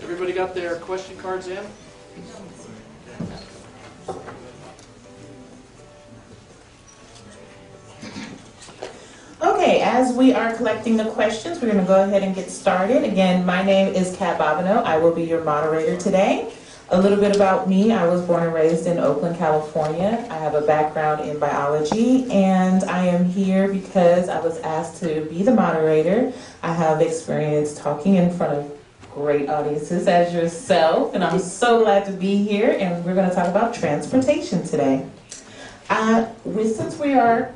Everybody got their question cards in? Okay, as we are collecting the questions, we're going to go ahead and get started. Again, my name is CaT Bobino. I will be your moderator today. A little bit about me. I was born and raised in Oakland, California. I have a background in biology, and I am here because I was asked to be the moderator. I have experience talking in front of great audiences as yourself, and I'm so glad to be here, and we're going to talk about transportation today. Since we are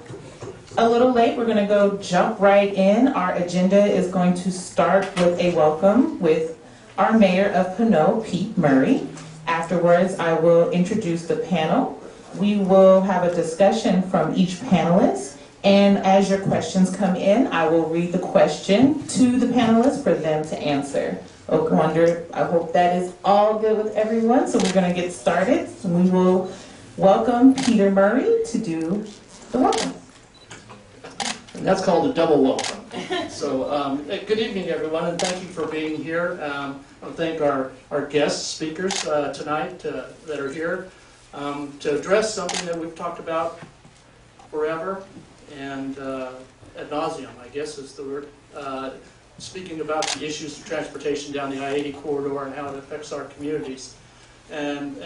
a little late, we're going to go jump right in. Our agenda is going to start with a welcome with our mayor of Pinole, Pete Murray. Afterwards, I will introduce the panel. We will have a discussion from each panelist, and as your questions come in, I will read the question to the panelists for them to answer. I hope that is all good with everyone, so we're going to get started. We will welcome Peter Murray to do the welcome. And that's called a double welcome. So good evening, everyone, and thank you for being here. I want to thank our guest speakers tonight that are here to address something that we've talked about forever and ad nauseum, I guess is the word. Speaking about the issues of transportation down the I-80 corridor and how it affects our communities. And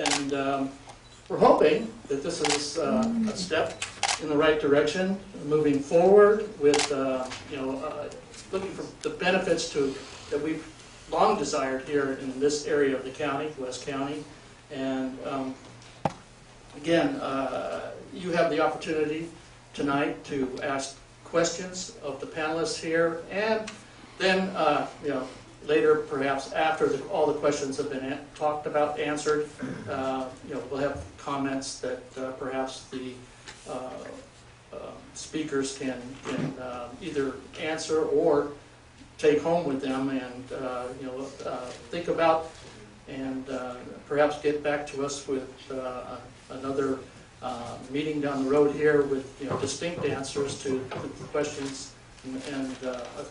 we're hoping that this is a step in the right direction, moving forward with looking for the benefits that we've long desired here in this area of the county, West County. And again, you have the opportunity tonight to ask questions of the panelists here, and then later, perhaps after all the questions have been talked about, answered, we'll have comments that perhaps the speakers can either answer or take home with them and think about and perhaps get back to us with another meeting down the road here with distinct answers to the questions and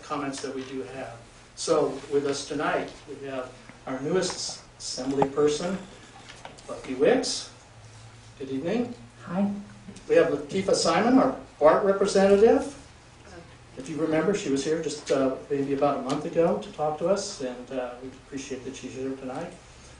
comments that we do have. So with us tonight we have our newest assembly person, Buffy WIcks. Good evening. Hi. We have Lateefah Simon, our BART representative. If you remember, she was here just maybe about a month ago to talk to us, and we appreciate that she's here tonight.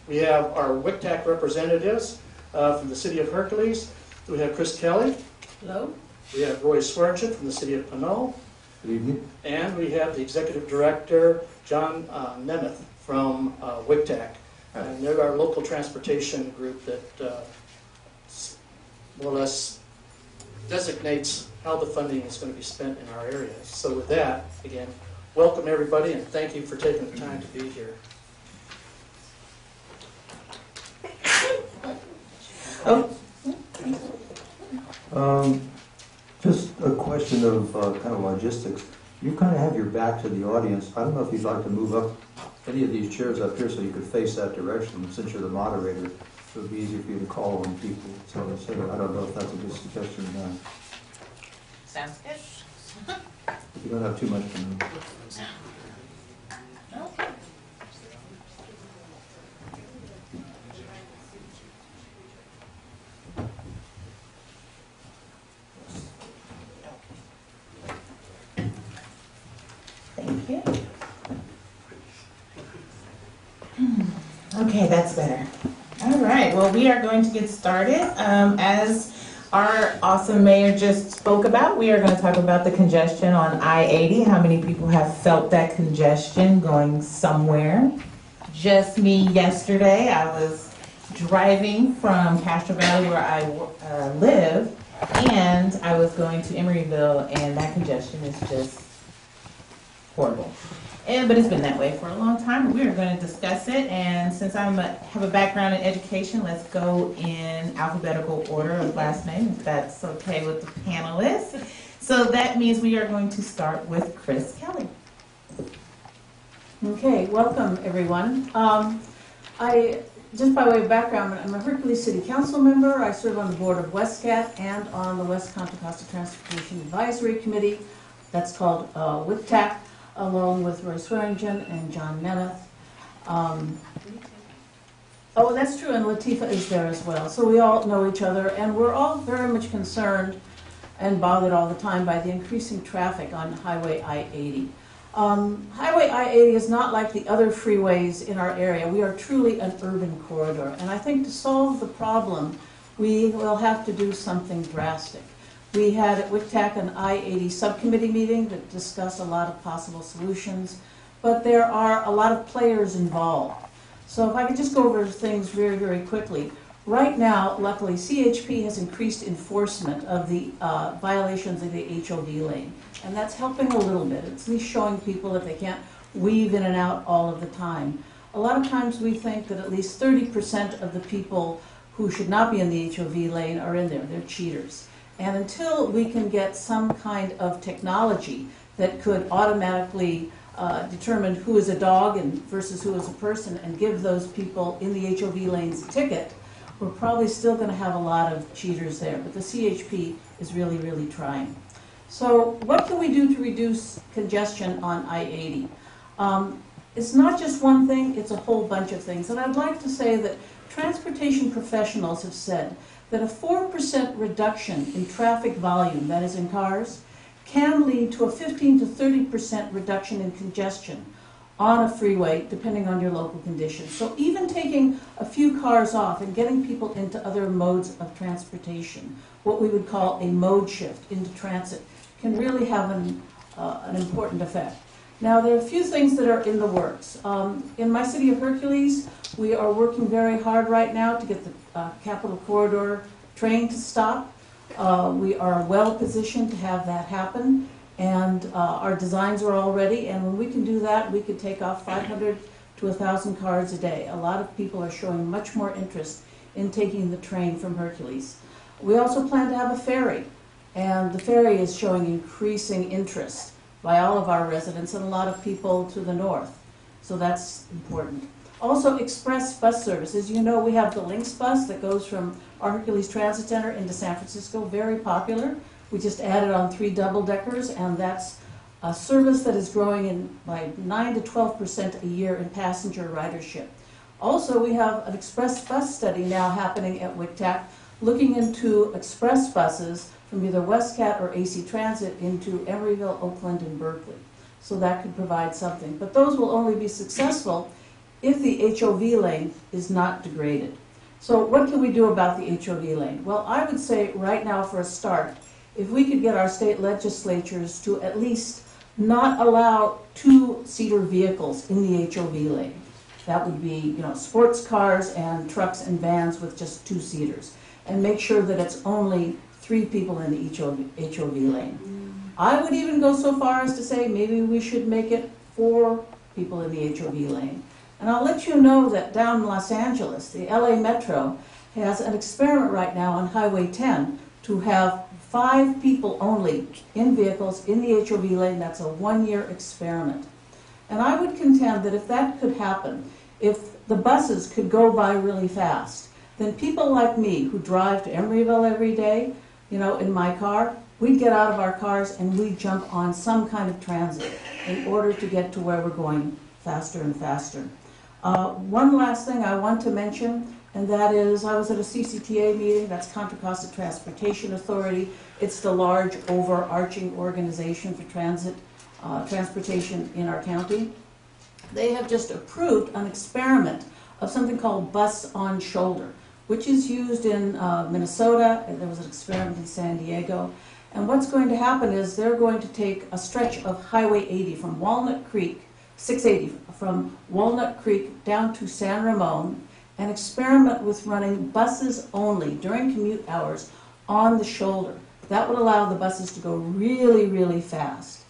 We have our WCCTAC representatives from the city of Hercules. We have Chris Kelley. Hello. We have Roy Swearingen from the city of Pinole. Good evening. And we have the executive director, John Nemeth from WCCTAC. And they're our local transportation group that more or less designates how the funding is going to be spent in our area. So with that, again, welcome everybody and thank you for taking the time to be here. Just a question of kind of logistics. You kind of have your back to the audience. I don't know if you'd like to move up any of these chairs up here so you could face that direction. Since you're the moderator, it would be easier for you to call on people. So I don't know if that's a good suggestion or not. Sounds good. You don't have too much to move. Okay. Thank you. Okay, that's better. All right, well, we are going to get started. As our awesome mayor just spoke about, we are going to talk about the congestion on I-80. How many people have felt that congestion going somewhere? Just me yesterday. I was driving from Castro Valley where I live, and I was going to Emeryville, and that congestion is just horrible. But it's been that way for a long time. We are going to discuss it, and since I have a background in education, let's go in alphabetical order of last name, if that's okay with the panelists. So that means we are going to start with Chris Kelley. Okay, welcome everyone. Just by way of background, I'm a Hercules City Council member. I serve on the board of WCCTAC and on the West Contra Costa Transportation Advisory Committee. That's called WCCTAC, along with Roy Swearingen and John Nemeth. Oh, that's true, and Lateefah is there as well. So we all know each other, and we're all very much concerned and bothered all the time by the increasing traffic on Highway I-80. Highway I-80 is not like the other freeways in our area. We are truly an urban corridor, and I think to solve the problem, we will have to do something drastic. We had at WCCTAC an I-80 subcommittee meeting that discussed a lot of possible solutions, but there are a lot of players involved. So if I could just go over things very, very quickly. Right now, luckily, CHP has increased enforcement of the violations of the HOV lane, and that's helping a little bit. It's at least showing people that they can't weave in and out all of the time. A lot of times we think that at least 30% of the people who should not be in the HOV lane are in there. They're cheaters. And until we can get some kind of technology that could automatically determine who is a dog versus who is a person and give those people in the HOV lanes a ticket, we're probably still going to have a lot of cheaters there. But the CHP is really, really trying. So what can we do to reduce congestion on I-80? It's not just one thing, it's a whole bunch of things. And I'd like to say that transportation professionals have said that a 4% reduction in traffic volume, that is in cars, can lead to a 15 to 30% reduction in congestion on a freeway, depending on your local conditions. So even taking a few cars off and getting people into other modes of transportation, what we would call a mode shift into transit, can really have an important effect. Now, there are a few things that are in the works. In my city of Hercules, we are working very hard right now to get the Capital Corridor train to stop. We are well positioned to have that happen, and our designs are all ready, and when we can do that, we could take off 500 to 1,000 cars a day. A lot of people are showing much more interest in taking the train from Hercules. We also plan to have a ferry, and the ferry is showing increasing interest by all of our residents and a lot of people to the north. So that's important. Also, express bus service. As you know, we have the Lynx bus that goes from our Hercules Transit Center into San Francisco, very popular. We just added on 3 double-deckers, and that's a service that is growing by 9 to 12% a year in passenger ridership. Also, we have an express bus study now happening at WCCTAC, looking into express buses from either WestCat or AC Transit into Emeryville, Oakland, and Berkeley. So that could provide something. But those will only be successful if the HOV lane is not degraded. So what can we do about the HOV lane? Well, I would say right now for a start, if we could get our state legislatures to at least not allow 2-seater vehicles in the HOV lane. That would be, sports cars and trucks and vans with just 2-seaters. And make sure that it's only 3 people in the HOV lane. I would even go so far as to say maybe we should make it 4 people in the HOV lane. And I'll let you know that down in Los Angeles, the LA Metro has an experiment right now on Highway 10 to have 5 people only in vehicles in the HOV lane. That's a 1-year experiment. And I would contend that if that could happen, if the buses could go by really fast, then people like me who drive to Emeryville every day, in my car, we'd get out of our cars and we'd jump on some kind of transit in order to get to where we're going faster and faster. One last thing I want to mention, and that is I was at a CCTA meeting, that's Contra Costa Transportation Authority. It's the large overarching organization for transportation in our county. They have just approved an experiment of something called bus on shoulder, which is used in Minnesota, and there was an experiment in San Diego. And what's going to happen is they're going to take a stretch of Highway 80 from Walnut Creek, 680, from Walnut Creek down to San Ramon, and experiment with running buses only during commute hours on the shoulder. That would allow the buses to go really, really fast.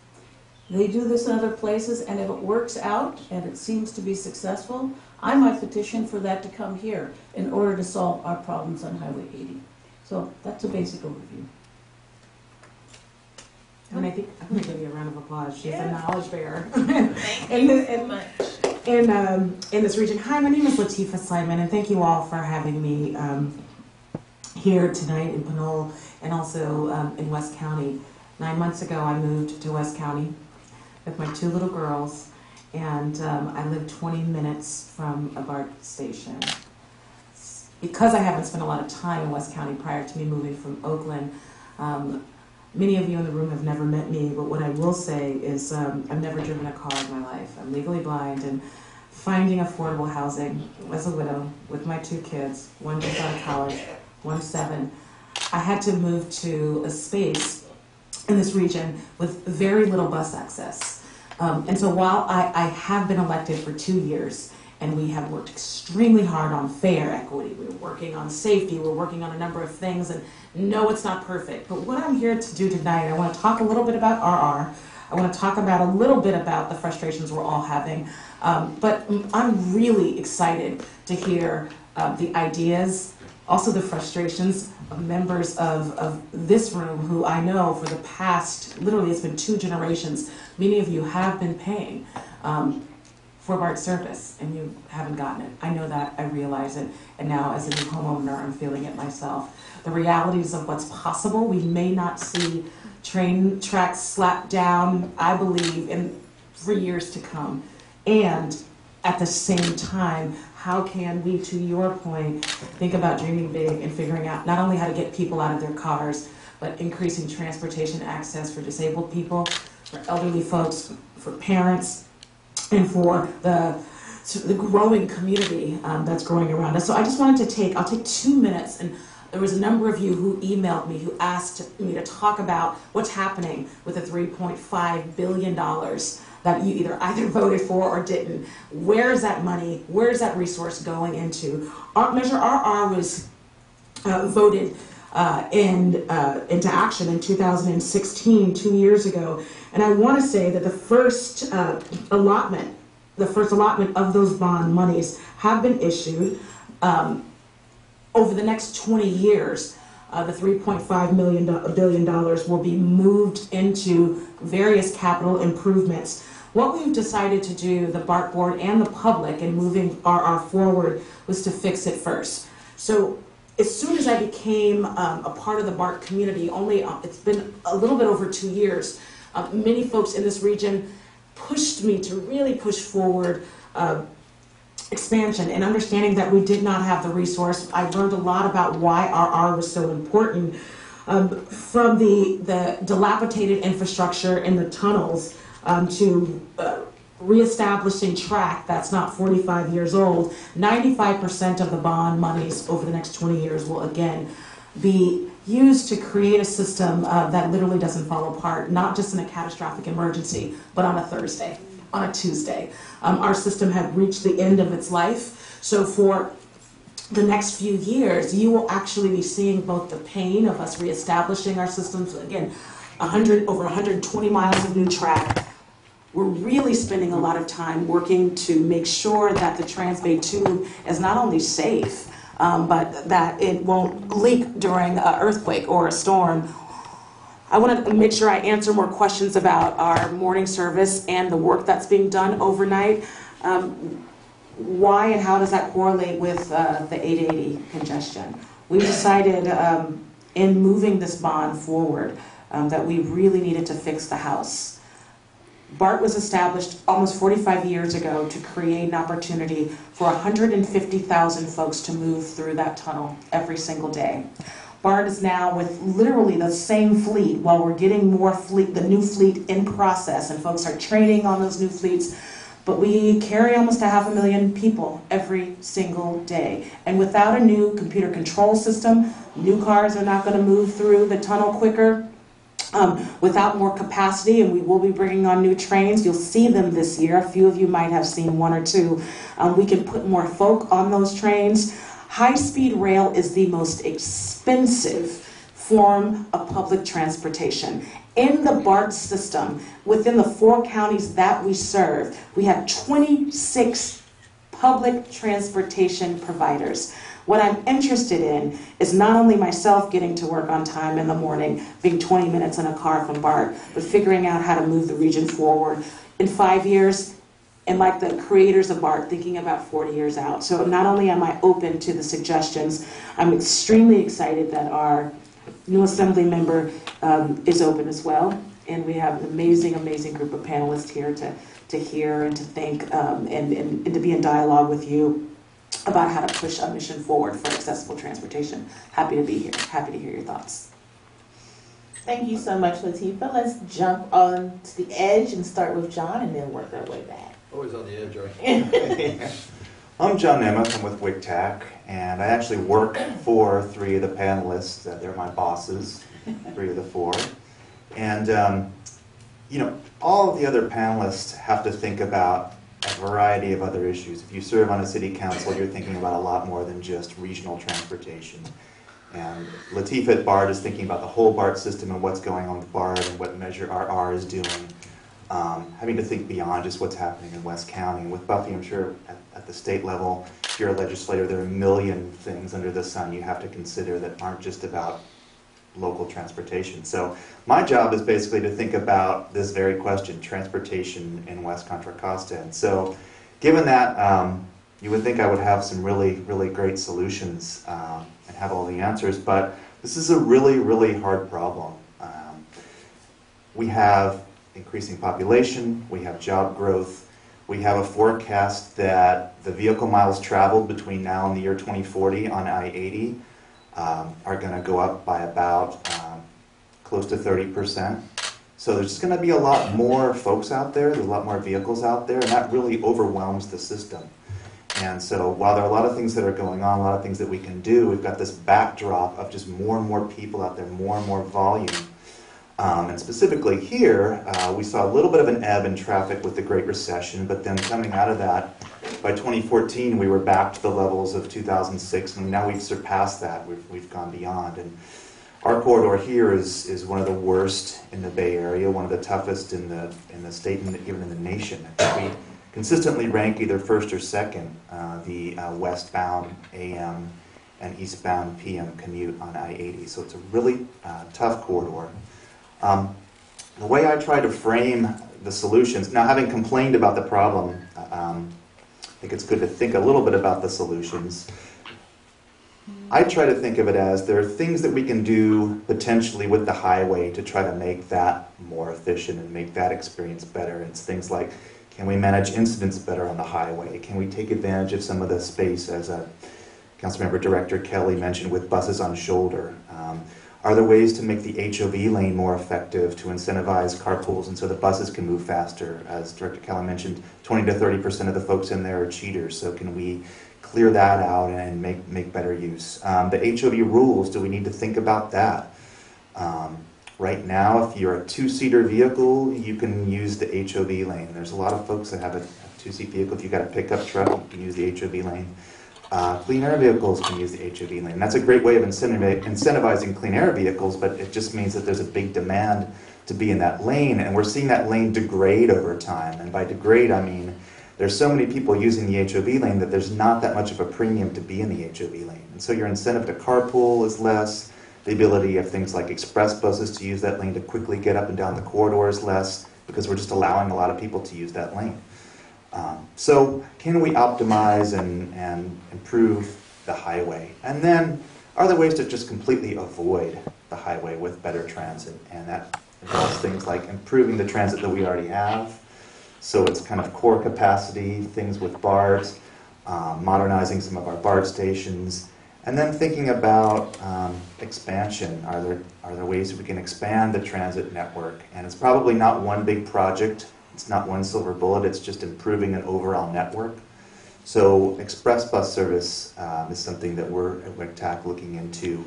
They do this in other places, and if it works out, and it seems to be successful, I might petition for that to come here in order to solve our problems on Highway 80. So that's a basic overview. And I think I'm going to give you a round of applause. She's a knowledge bearer. Thank you so much. In this region. Hi, my name is Lateefah Simon, and thank you all for having me here tonight in Pinole and also in West County. 9 months ago, I moved to West County with my 2 little girls, and I live 20 minutes from a BART station. Because I haven't spent a lot of time in West County prior to me moving from Oakland, many of you in the room have never met me, but what I will say is I've never driven a car in my life. I'm legally blind, and finding affordable housing as a widow with my 2 kids, one just out of college, one 7, I had to move to a space in this region with very little bus access. And so while I have been elected for 2 years, and we have worked extremely hard on fare equity, we're working on safety, we're working on a number of things, and no, it's not perfect. But what I'm here to do tonight, I want to talk a little bit about RR. I want to talk about a little bit about the frustrations we're all having. But I'm really excited to hear the ideas, also the frustrations of members of this room who I know for the past, literally it's been 2 generations, many of you have been paying for BART service and you haven't gotten it. I know that, I realize it, and now as a new homeowner I'm feeling it myself. The realities of what's possible, we may not see train tracks slapped down, I believe, for years to come. And at the same time, how can we, to your point, think about dreaming big and figuring out not only how to get people out of their cars, but increasing transportation access for disabled people, for elderly folks, for parents, and for the growing community that's growing around us. So I just wanted to I'll take 2 minutes, and there was a number of you who emailed me, who asked me to talk about what's happening with the $3.5 billion that you either voted for or didn't. Where is that money? Where is that resource going into? Measure RR was voted into action in 2016, 2 years ago. And I want to say that the first allotment of those bond monies have been issued. Over the next 20 years, the $3.5 billion will be moved into various capital improvements. What we've decided to do, the BART board and the public, in moving RR forward, was to fix it first. So as soon as I became a part of the BART community, it's been a little bit over 2 years, many folks in this region pushed me to really push forward expansion and understanding that we did not have the resource. I learned a lot about why RR was so important, from the dilapidated infrastructure in the tunnels to reestablishing track that's not 45 years old. 95% of the bond monies over the next 20 years will again be used to create a system that literally doesn't fall apart, not just in a catastrophic emergency, but on a Thursday, on a Tuesday. Our system had reached the end of its life, so for the next few years, you will actually be seeing both the pain of us reestablishing our systems, again, over 120 miles of new track. We're really spending a lot of time working to make sure that the Transbay Tube is not only safe, but that it won't leak during an earthquake or a storm. I want to make sure I answer more questions about our morning service and the work that's being done overnight. Why and how does that correlate with the 880 congestion? We decided in moving this bond forward that we really needed to fix the house. BART was established almost 45 years ago to create an opportunity for 150,000 folks to move through that tunnel every single day. BART is now with literally the same fleet, while we're getting more fleet, the new fleet in process, and folks are training on those new fleets, but we carry almost 500,000 people every single day. And without a new computer control system, new cars are not going to move through the tunnel quicker. Without more capacity, and we will be bringing on new trains. You'll see them this year. A few of you might have seen 1 or 2. We can put more folk on those trains. High-speed rail is the most expensive form of public transportation. In the BART system, within the 4 counties that we serve, we have 26 public transportation providers. What I'm interested in is not only myself getting to work on time in the morning, being 20 minutes in a car from BART, but figuring out how to move the region forward in 5 years, and like the creators of BART, thinking about 40 years out. So not only am I open to the suggestions, I'm extremely excited that our new assembly member is open as well. And we have an amazing, amazing group of panelists here to to hear and to think and to be in dialogue with you about how to push our mission forward for accessible transportation. Happy to be here. Happy to hear your thoughts. Thank you so much, Lateefah. Let's jump on to the edge and start with John and then work our way back. Always on the edge, right? I'm John Nemeth. I'm with WCCTAC, and I actually work for 3 of the panelists. They're my bosses, 3 of the 4. And, you know, all of the other panelists have to think about a variety of other issues. If you serve on a city council, you're thinking about a lot more than just regional transportation. And Lateefah at BART is thinking about the whole BART system and what's going on with BART and what Measure RR is doing. Having to think beyond just what's happening in West County. And with Buffy, I'm sure at the state level, if you're a legislator, there are a million things under the sun you have to consider that aren't just about local transportation. So my job is basically to think about this very question, transportation in West Contra Costa. And so given that, you would think I would have some really, really great solutions and have all the answers, but this is a really, really hard problem. We have increasing population, we have job growth, we have a forecast that the vehicle miles traveled between now and the year 2040 on I-80 are going to go up by about close to 30%. So there's going to be a lot more folks out there, there's a lot more vehicles out there, and that really overwhelms the system. And so while there are a lot of things that are going on, a lot of things that we can do, we've got this backdrop of just more and more people out there, more and more volume. And specifically here, we saw a little bit of an ebb in traffic with the Great Recession, but then coming out of that, by 2014, we were back to the levels of 2006, and now we've surpassed that. We've gone beyond. And our corridor here is one of the worst in the Bay Area, one of the toughest in the state and even in the nation. We consistently rank either first or second, the westbound AM and eastbound PM commute on I-80. So it's a really tough corridor. The way I try to frame the solutions, now having complained about the problem, I think it's good to think a little bit about the solutions. I try to think of it as there are things that we can do potentially with the highway to try to make that more efficient and make that experience better. It's things like, can we manage incidents better on the highway? Can we take advantage of some of the space, as Councilmember Director Kelley mentioned, with buses on shoulder? Are there ways to make the HOV lane more effective to incentivize carpools and so the buses can move faster? As Director Kelley mentioned, 20 to 30% of the folks in there are cheaters, so can we clear that out and make better use? The HOV rules, do we need to think about that? Right now, if you're a 2-seater vehicle, you can use the HOV lane. There's a lot of folks that have a 2-seat vehicle. If you've got a pickup truck, you can use the HOV lane. Clean air vehicles can use the HOV lane. That's a great way of incentivizing clean air vehicles, but it just means that there's a big demand to be in that lane, and we're seeing that lane degrade over time. And by degrade, I mean there's so many people using the HOV lane that there's not that much of a premium to be in the HOV lane. And so your incentive to carpool is less. The ability of things like express buses to use that lane to quickly get up and down the corridor is less, because we're just allowing a lot of people to use that lane. So can we optimize and improve the highway? And then are there ways to just completely avoid the highway with better transit? And that involves things like improving the transit that we already have. So it's kind of core capacity, things with BART, modernizing some of our BART stations, and then thinking about expansion. Are there ways that we can expand the transit network? And it's probably not one big project. It's not one silver bullet. It's just improving an overall network. So express bus service is something that we're at WCCTAC looking into.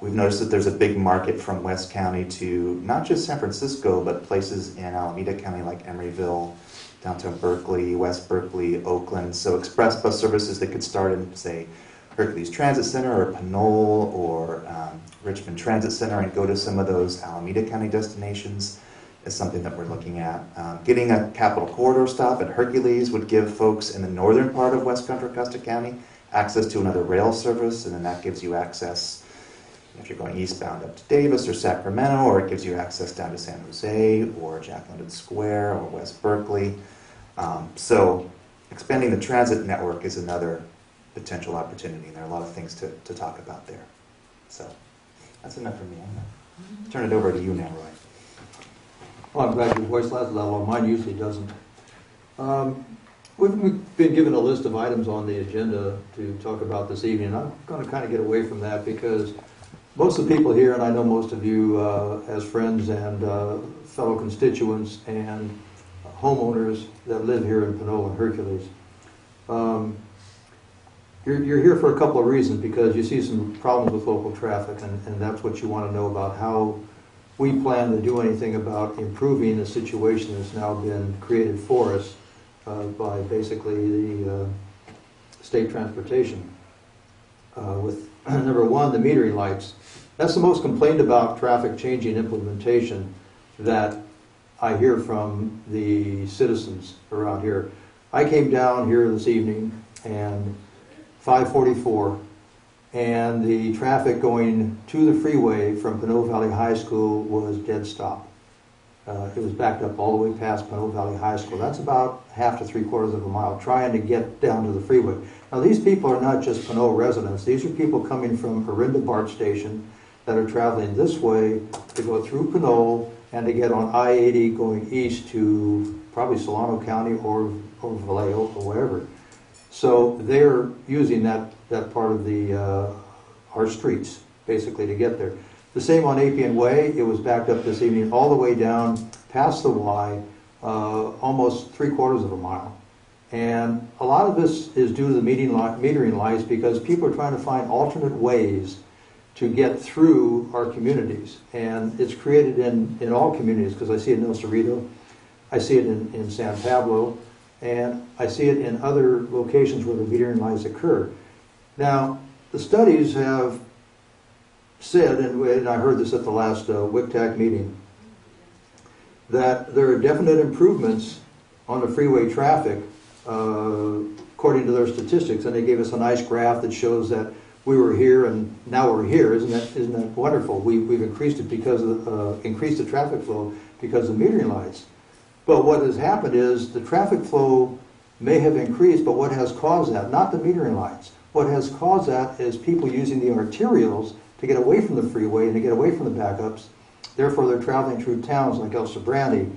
We've noticed that there's a big market from West County to not just San Francisco, but places in Alameda County like Emeryville, downtown Berkeley, West Berkeley, Oakland. So express bus services that could start in, say, Hercules Transit Center or Pinole or Richmond Transit Center and go to some of those Alameda County destinations is something that we're looking at. Getting a capital corridor stop at Hercules would give folks in the northern part of West Contra Costa County access to another rail service, and then that gives you access if you're going eastbound up to Davis or Sacramento, or it gives you access down to San Jose or Jack London Square or West Berkeley. So expanding the transit network is another potential opportunity, and there are a lot of things to talk about there. So that's enough for me. I'm going to turn it over to you now, Roy. Well, I'm glad your voice has level. Mine usually doesn't. We've been given a list of items on the agenda to talk about this evening. I'm going to kind of get away from that because most of the people here, and I know most of you as friends and fellow constituents and homeowners that live here in Pinole and Hercules, you're here for a couple of reasons, because you see some problems with local traffic, and that's what you want to know about how we plan to do anything about improving the situation that's now been created for us by basically the state transportation. With number one, the metering lights. That's the most complained about traffic changing implementation that I hear from the citizens around here. I came down here this evening and 5:44, and the traffic going to the freeway from Pinole Valley High School was dead stop. It was backed up all the way past Pinole Valley High School. That's about half to 3/4 of a mile trying to get down to the freeway. Now these people are not just Pinole residents. These are people coming from Orinda BART station that are traveling this way to go through Pinole and to get on I-80 going east to probably Solano County or Vallejo or wherever. So they're using that part of our streets basically to get there. The same on Appian Way. It was backed up this evening all the way down past the Y, almost 3/4 of a mile. And a lot of this is due to the metering lights, because people are trying to find alternate ways to get through our communities. And it's created in all communities, because I see it in El Cerrito, I see it in San Pablo, and I see it in other locations where the metering lights occur. Now, the studies have said, and I heard this at the last WCCTAC meeting, that there are definite improvements on the freeway traffic according to their statistics, and they gave us a nice graph that shows that we were here and now we're here. Isn't that wonderful? We've increased it because of increased the traffic flow because of metering lights. But what has happened is the traffic flow may have increased, but what has caused that? Not the metering lights. What has caused that is people using the arterials to get away from the freeway and to get away from the backups. Therefore, they're traveling through towns like El Sobrante,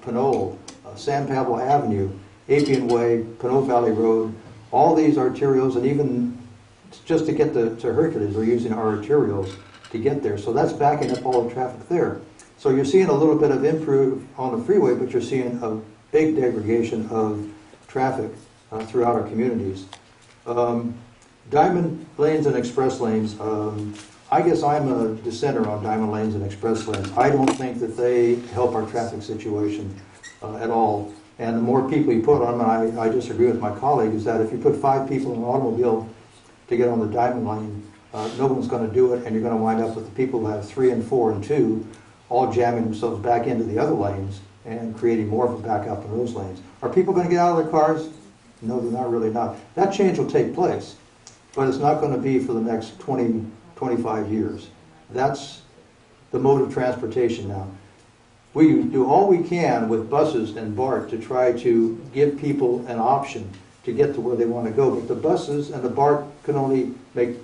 Pinole, San Pablo Avenue, Appian Way, Pinole Valley Road, all these arterials, and even just to get to Hercules, they're using our arterials to get there. So that's backing up all the traffic there. So you're seeing a little bit of improve on the freeway, but you're seeing a big degradation of traffic throughout our communities. Diamond lanes and express lanes. I guess I'm a dissenter on diamond lanes and express lanes. I don't think that they help our traffic situation at all. And the more people you put on them, and I disagree with my colleague, is that if you put 5 people in an automobile to get on the diamond lane, no one's going to do it, and you're going to wind up with the people who have 3 and 4 and 2 all jamming themselves back into the other lanes and creating more of a backup in those lanes. Are people going to get out of their cars? No, they're not really not. That change will take place, but it's not going to be for the next 20, 25 years. That's the mode of transportation now. We do all we can with buses and BART to try to give people an option to get to where they want to go, but the buses and the BART can only make,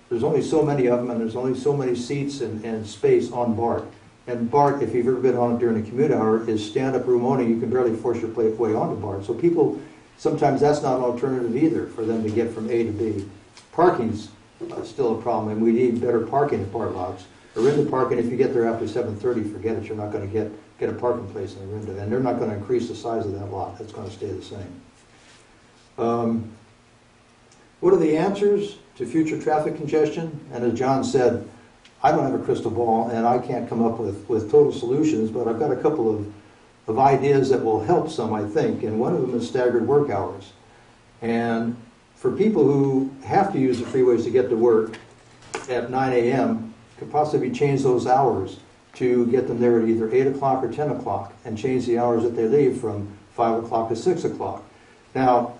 there's only so many of them, and there's only so many seats and space on BART. And BART, if you've ever been on it during the commute hour, is stand-up room only. You can barely force your way onto BART. So people, sometimes that's not an alternative either for them to get from A to B. Parking's still a problem, and we need better parking at BART lots. Orinda parking, if you get there after 7:30, forget it. You're not going to get a parking place in Orinda, and they're not going to increase the size of that lot. It's going to stay the same. What are the answers to future traffic congestion? And as John said, I don't have a crystal ball, and I can't come up with total solutions, but I've got a couple of ideas that will help some, I think, and one of them is staggered work hours. And for people who have to use the freeways to get to work at 9 a.m., could possibly change those hours to get them there at either 8 o'clock or 10 o'clock, and change the hours that they leave from 5 o'clock to 6 o'clock. Now,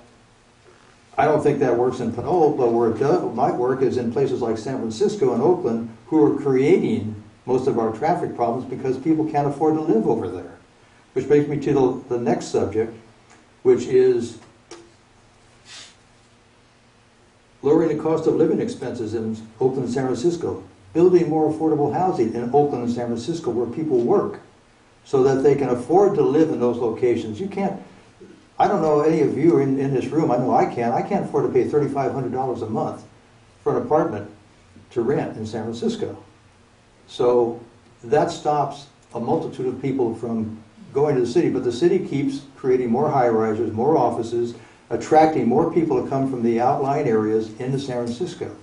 I don't think that works in Pinole, but where it might work is in places like San Francisco and Oakland, who are creating most of our traffic problems because people can't afford to live over there. Which brings me to the next subject, which is lowering the cost of living expenses in Oakland and San Francisco, building more affordable housing in Oakland and San Francisco where people work so that they can afford to live in those locations. You can't, I don't know any of you in this room, I know I can't afford to pay $3,500 a month for an apartment to rent in San Francisco. So that stops a multitude of people from going to the city, but the city keeps creating more high-risers, more offices, attracting more people to come from the outlying areas into San Francisco.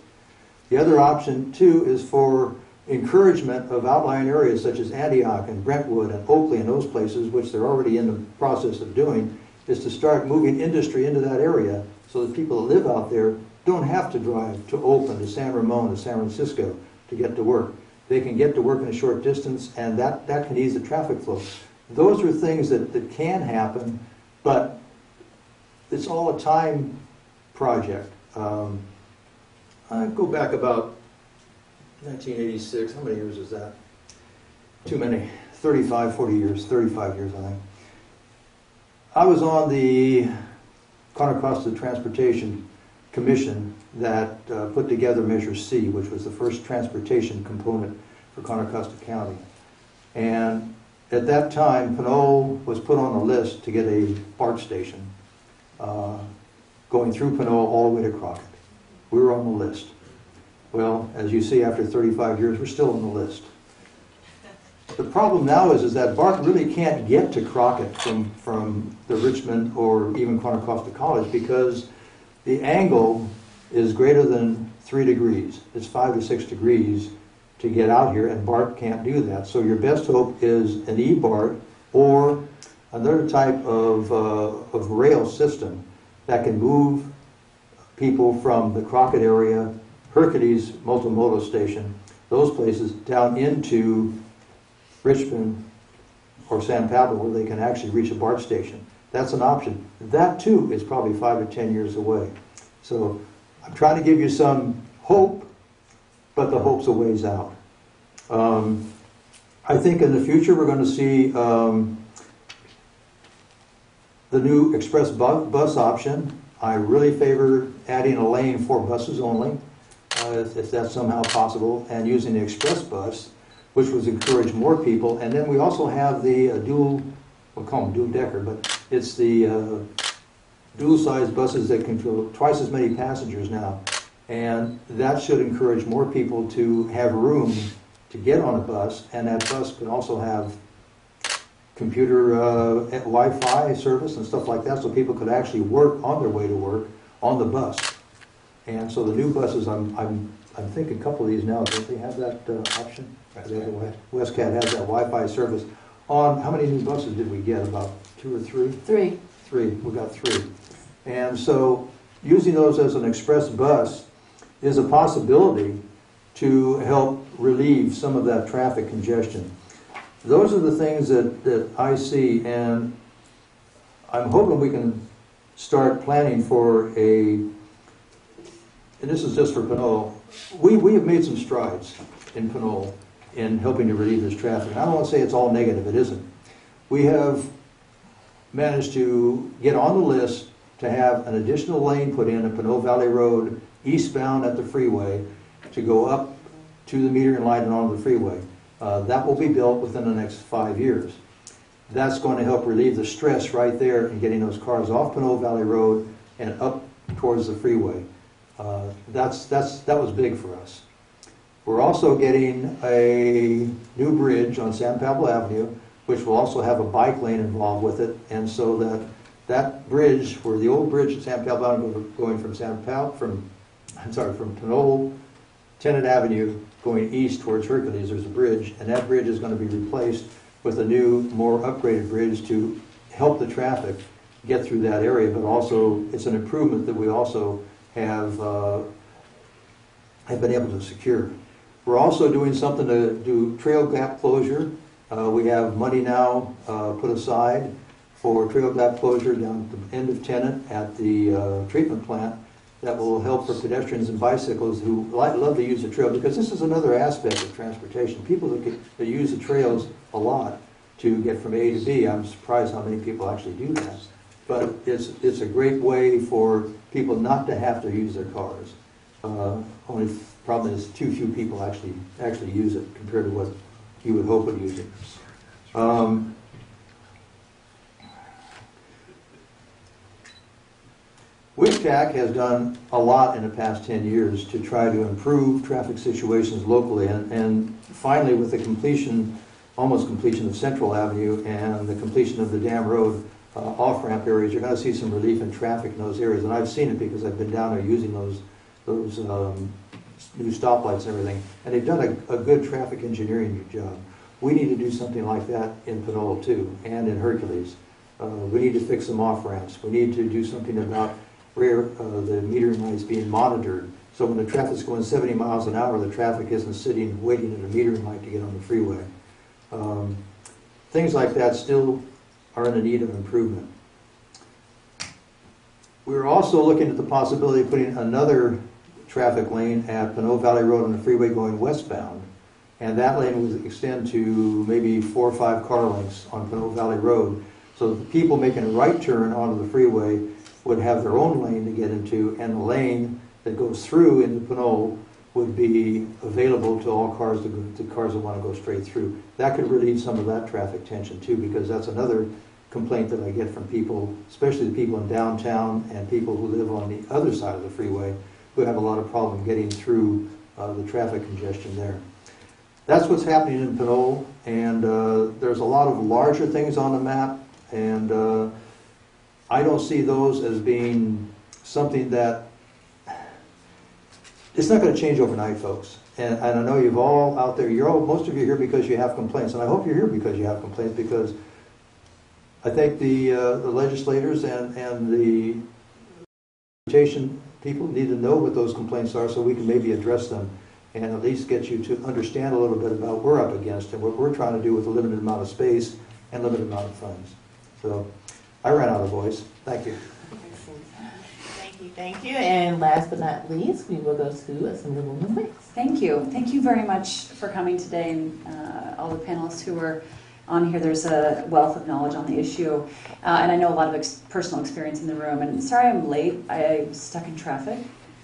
The other option, too, is for encouragement of outlying areas such as Antioch and Brentwood and Oakley and those places, which they're already in the process of doing, is to start moving industry into that area so that people that live out there don't have to drive to Oakland, to San Ramon, to San Francisco to get to work. They can get to work in a short distance, and that can ease the traffic flow. Those are things that can happen, but it's all a time project. I go back about 1986. How many years is that? Too many. 35 years, I think. I was on the Contra Costa Transportation Commission that put together Measure C, which was the first transportation component for Contra Costa County. And at that time, Pinole was put on the list to get a BART station going through Pinole all the way to Crockett. We were on the list. Well, as you see, after 35 years, we're still on the list. The problem now is that BART really can't get to Crockett from the Richmond or even Contra Costa College because the angle is greater than 3 degrees. It's 5 to 6 degrees to get out here, and BART can't do that. So your best hope is an E-BART or another type of rail system that can move people from the Crockett area, Hercules multimodal station, those places down into Richmond or San Pablo where they can actually reach a BART station. That's an option. That too is probably 5 to 10 years away. So I'm trying to give you some hope, but the hope's a ways out. I think in the future we're going to see the new express bus option. I really favor adding a lane for buses only, if that's somehow possible, and using the express bus, which would encourage more people. And then we also have the we'll call them dual-decker, but it's the dual-size buses that can fill twice as many passengers now. And that should encourage more people to have room to get on a bus, and that bus can also have computer Wi-Fi service and stuff like that, so people could actually work on their way to work on the bus. And so the new buses, I'm thinking a couple of these now, don't they have that option? WCCTAC has that Wi-Fi service. On how many new buses did we get? About 2 or 3? 3. 3. We got 3. And so using those as an express bus is a possibility to help relieve some of that traffic congestion. Those are the things that I see, and I'm hoping we can start planning for and this is just for Pinole. We have made some strides in Pinole in helping to relieve this traffic. I don't want to say it's all negative, it isn't. We have managed to get on the list to have an additional lane put in at Pinole Valley Road, eastbound at the freeway, to go up to the metering line and onto the freeway. That will be built within the next 5 years. That's going to help relieve the stress right there in getting those cars off Pinole Valley Road and up towards the freeway. That was big for us. We're also getting a new bridge on San Pablo Avenue, which will also have a bike lane involved with it, and so that bridge, where the old bridge at San Pablo Avenue going from Pinole, Tennant Avenue, going east towards Hercules, there's a bridge, and that bridge is going to be replaced with a new, more upgraded bridge to help the traffic get through that area, but also it's an improvement that we also have been able to secure. We're also doing something to do trail gap closure. We have money now put aside for trail gap closure down at the end of Tennant at the treatment plant that will help for pedestrians and bicycles who love to use the trail, because this is another aspect of transportation. People that use the trails a lot to get from A to B. I'm surprised how many people actually do that. But it's a great way for people not to have to use their cars. Only problem is too few people actually use it compared to what you would hope would use it. WCCTAC has done a lot in the past 10 years to try to improve traffic situations locally, and finally with the completion, almost completion of Central Avenue and the completion of the Dam Road off-ramp areas, you're going to see some relief in traffic in those areas. And I've seen it because I've been down there using those new stoplights and everything. And they've done a good traffic engineering job. We need to do something like that in Pinole too, and in Hercules. We need to fix some off-ramps. We need to do something about where the metering lights being monitored. So when the traffic's going 70 miles an hour, the traffic isn't sitting waiting at a metering light to get on the freeway. Things like that still are in the need of improvement. We're also looking at the possibility of putting another traffic lane at Pinole Valley Road on the freeway going westbound. And that lane would extend to maybe 4 or 5 car lengths on Pinole Valley Road. So the people making a right turn onto the freeway would have their own lane to get into, and the lane that goes through into Pinole would be available to all cars, to cars that want to go straight through. That could relieve some of that traffic tension too, because that's another complaint that I get from people, especially the people in downtown and people who live on the other side of the freeway, who have a lot of problem getting through the traffic congestion there. That's what's happening in Pinole, and there's a lot of larger things on the map, and I don't see those as being something that, it's not going to change overnight, folks. And I know you've all out there, most of you are here because you have complaints, and I hope you're here because you have complaints, because I think the legislators and the transportation people need to know what those complaints are so we can maybe address them and at least get you to understand a little bit about what we're up against and what we're trying to do with a limited amount of space and limited amount of funds. So I ran out of voice. Thank you. Thank you. And last but not least, we will go to Assemblymember Buffy. Thank you. Thank you very much for coming today, and all the panelists who are on here. There's a wealth of knowledge on the issue, and I know a lot of personal experience in the room. And sorry I'm late. I was stuck in traffic.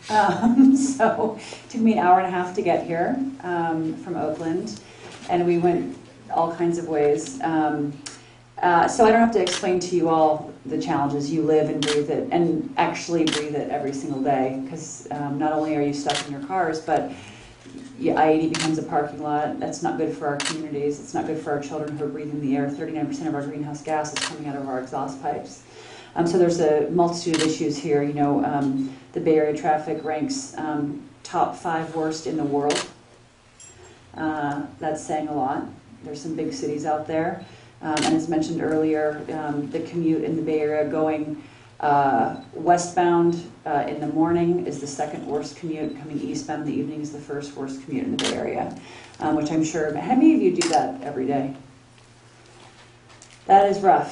So it took me an hour and a half to get here from Oakland, and we went all kinds of ways. So I don't have to explain to you all the challenges. You live and breathe it, and actually breathe it every single day, because not only are you stuck in your cars, but I-80 becomes a parking lot. That's not good for our communities. It's not good for our children who are breathing the air. 39% of our greenhouse gas is coming out of our exhaust pipes. So there's a multitude of issues here. You know, the Bay Area traffic ranks top 5 worst in the world. That's saying a lot. There's some big cities out there. And as mentioned earlier, the commute in the Bay Area going westbound in the morning is the 2nd worst commute. Coming eastbound in the evening is the 1st worst commute in the Bay Area, which I'm sure, how many of you do that every day? That is rough.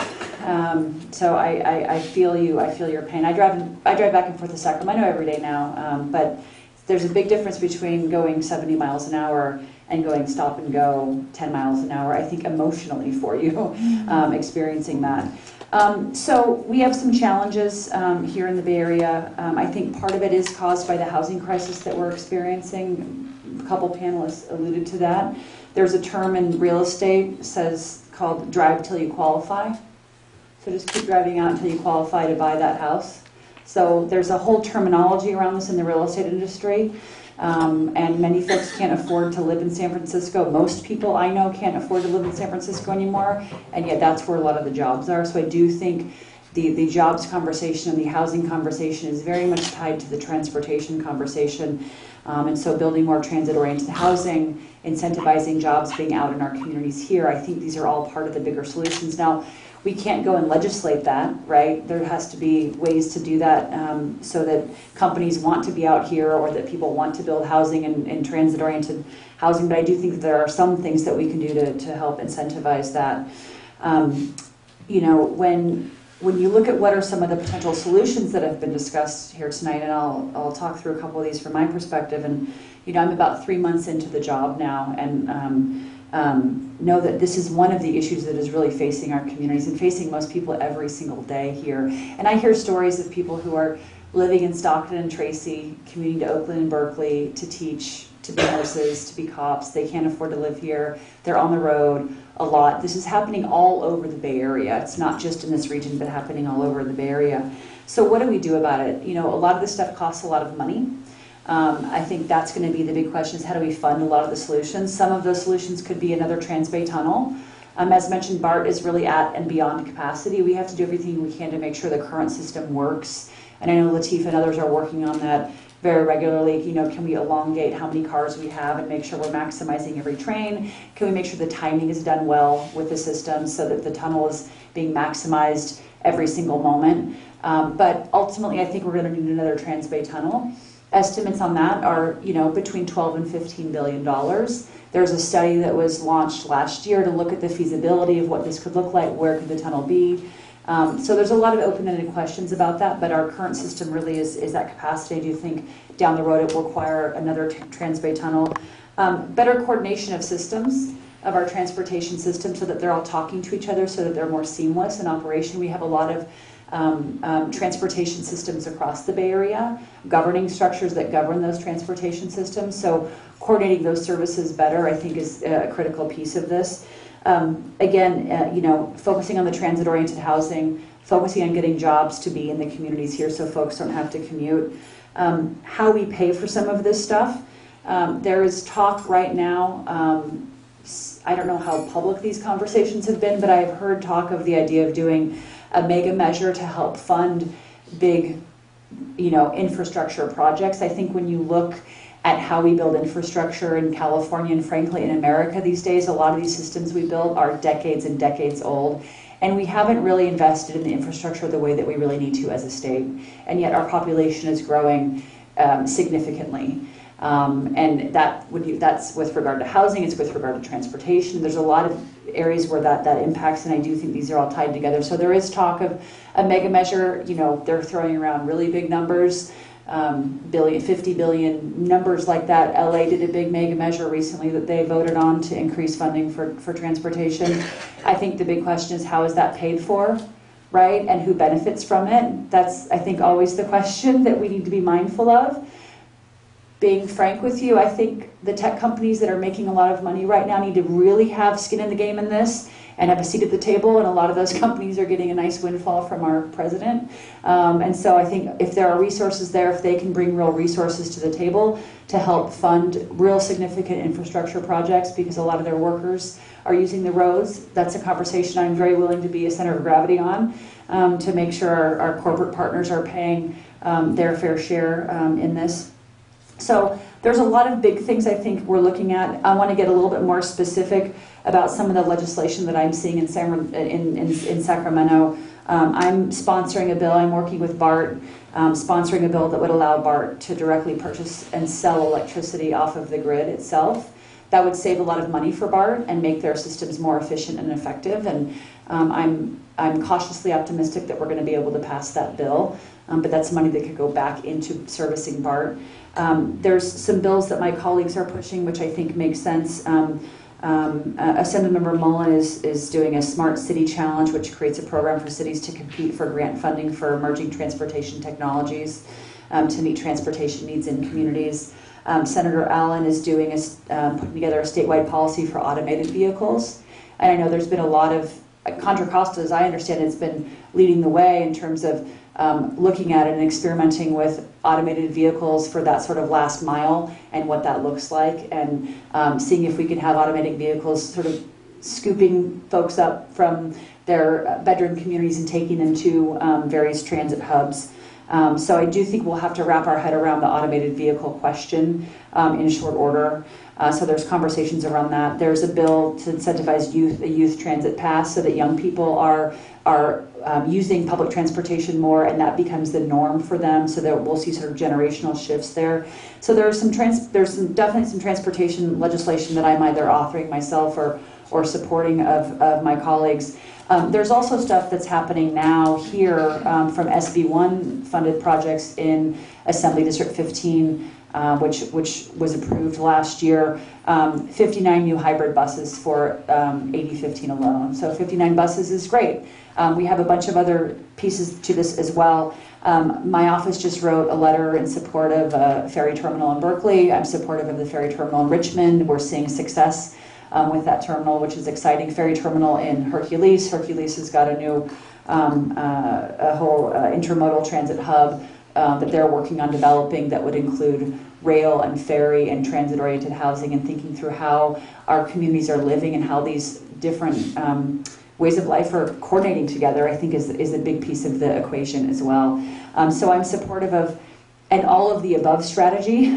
So I feel you. I feel your pain. I drive back and forth to Sacramento every day now, but there's a big difference between going 70 miles an hour and going stop and go 10 miles an hour, I think emotionally for you, experiencing that. So we have some challenges here in the Bay Area. I think part of it is caused by the housing crisis that we're experiencing. A couple panelists alluded to that. There's a term in real estate called drive till you qualify. So just keep driving out until you qualify to buy that house. So there's a whole terminology around this in the real estate industry. And many folks can't afford to live in San Francisco. Most people I know can't afford to live in San Francisco anymore, and yet that's where a lot of the jobs are. So I do think the jobs conversation and the housing conversation is very much tied to the transportation conversation. And so building more transit-oriented housing, incentivizing jobs being out in our communities here, I think these are all part of the bigger solutions. Now, we can't go and legislate that, right? There has to be ways to do that so that companies want to be out here or that people want to build housing and transit-oriented housing. But I do think that there are some things that we can do to help incentivize that. You know, when you look at what are some of the potential solutions that have been discussed here tonight, and I'll talk through a couple of these from my perspective. And you know, I'm about 3 months into the job now, and know that this is one of the issues that is really facing our communities and facing most people every single day here. And I hear stories of people who are living in Stockton and Tracy, commuting to Oakland and Berkeley to teach, to be nurses, to be cops. They can't afford to live here. They're on the road a lot. This is happening all over the Bay Area. It's not just in this region, but happening all over the Bay Area. So what do we do about it? You know, a lot of this stuff costs a lot of money. I think that's going to be the big question, is how do we fund a lot of the solutions? Some of those solutions could be another Transbay tunnel. As mentioned, BART is really at and beyond capacity. We have to do everything we can to make sure the current system works. And I know Lateefah and others are working on that very regularly. You know, can we elongate how many cars we have and make sure we're maximizing every train? Can we make sure the timing is done well with the system so that the tunnel is being maximized every single moment? But ultimately, I think we're going to need another Transbay tunnel. Estimates on that are, you know, between $12 and $15 billion. There's a study that was launched last year to look at the feasibility of what this could look like, where could the tunnel be. So there's a lot of open-ended questions about that, but our current system really is at capacity. I do think down the road it will require another Transbay tunnel. Better coordination of systems, of our transportation system, so that they're all talking to each other, so that they're more seamless in operation. We have a lot of transportation systems across the Bay Area, governing structures that govern those transportation systems. So coordinating those services better, I think, is a critical piece of this. Again, you know, focusing on the transit-oriented housing, focusing on getting jobs to be in the communities here so folks don't have to commute. How we pay for some of this stuff. There is talk right now, I don't know how public these conversations have been, but I've heard talk of the idea of doing a mega measure to help fund big, you know, infrastructure projects. I think when you look at how we build infrastructure in California and frankly in America these days, a lot of these systems we build are decades and decades old, and we haven't really invested in the infrastructure the way that we really need to as a state, and yet our population is growing significantly. And that's with regard to housing, it's with regard to transportation. There's a lot of areas where that impacts, and I do think these are all tied together. So there is talk of a mega measure. You know, they're throwing around really big numbers, 50 billion, numbers like that. LA did a big mega measure recently that they voted on to increase funding for transportation. I think the big question is, how is that paid for, right? And who benefits from it? That's, I think, always the question that we need to be mindful of. Being frank with you, I think the tech companies that are making a lot of money right now need to really have skin in the game in this and have a seat at the table, and a lot of those companies are getting a nice windfall from our president. And so I think if there are resources there, if they can bring real resources to the table to help fund real significant infrastructure projects, because a lot of their workers are using the roads, that's a conversation I'm very willing to be a center of gravity on, to make sure our corporate partners are paying their fair share in this. So there's a lot of big things I think we're looking at. I want to get a little bit more specific about some of the legislation that I'm seeing in Sacramento. I'm sponsoring a bill, I'm working with BART, sponsoring a bill that would allow BART to directly purchase and sell electricity off of the grid itself. That would save a lot of money for BART and make their systems more efficient and effective. And I'm cautiously optimistic that we're going to be able to pass that bill. But that's money that could go back into servicing BART. There's some bills that my colleagues are pushing, which I think make sense. Assemblymember Mullen is doing a Smart City Challenge, which creates a program for cities to compete for grant funding for emerging transportation technologies to meet transportation needs in communities. Senator Allen is doing putting together a statewide policy for automated vehicles. And I know there's been a lot of, Contra Costa, as I understand it, has been leading the way in terms of looking at it and experimenting with automated vehicles for that sort of last mile and what that looks like, and seeing if we can have automated vehicles sort of scooping folks up from their bedroom communities and taking them to various transit hubs. So I do think we'll have to wrap our head around the automated vehicle question in short order. So there's conversations around that. There's a bill to incentivize a youth transit pass so that young people are using public transportation more, and that becomes the norm for them, so that we'll see sort of generational shifts there. So there's definitely some transportation legislation that I'm either authoring myself or supporting of my colleagues. There's also stuff that's happening now here from SB1 funded projects in Assembly District 15, which was approved last year. 59 new hybrid buses for AB 15 alone. So 59 buses is great. We have a bunch of other pieces to this as well. My office just wrote a letter in support of a ferry terminal in Berkeley. I'm supportive of the ferry terminal in Richmond. We're seeing success with that terminal, which is exciting. Ferry terminal in Hercules. Hercules has got a new a whole intermodal transit hub that they're working on developing that would include rail and ferry and transit-oriented housing, and thinking through how our communities are living and how these different ways of life are coordinating together, I think is a big piece of the equation as well. So I'm supportive of an all of the above strategy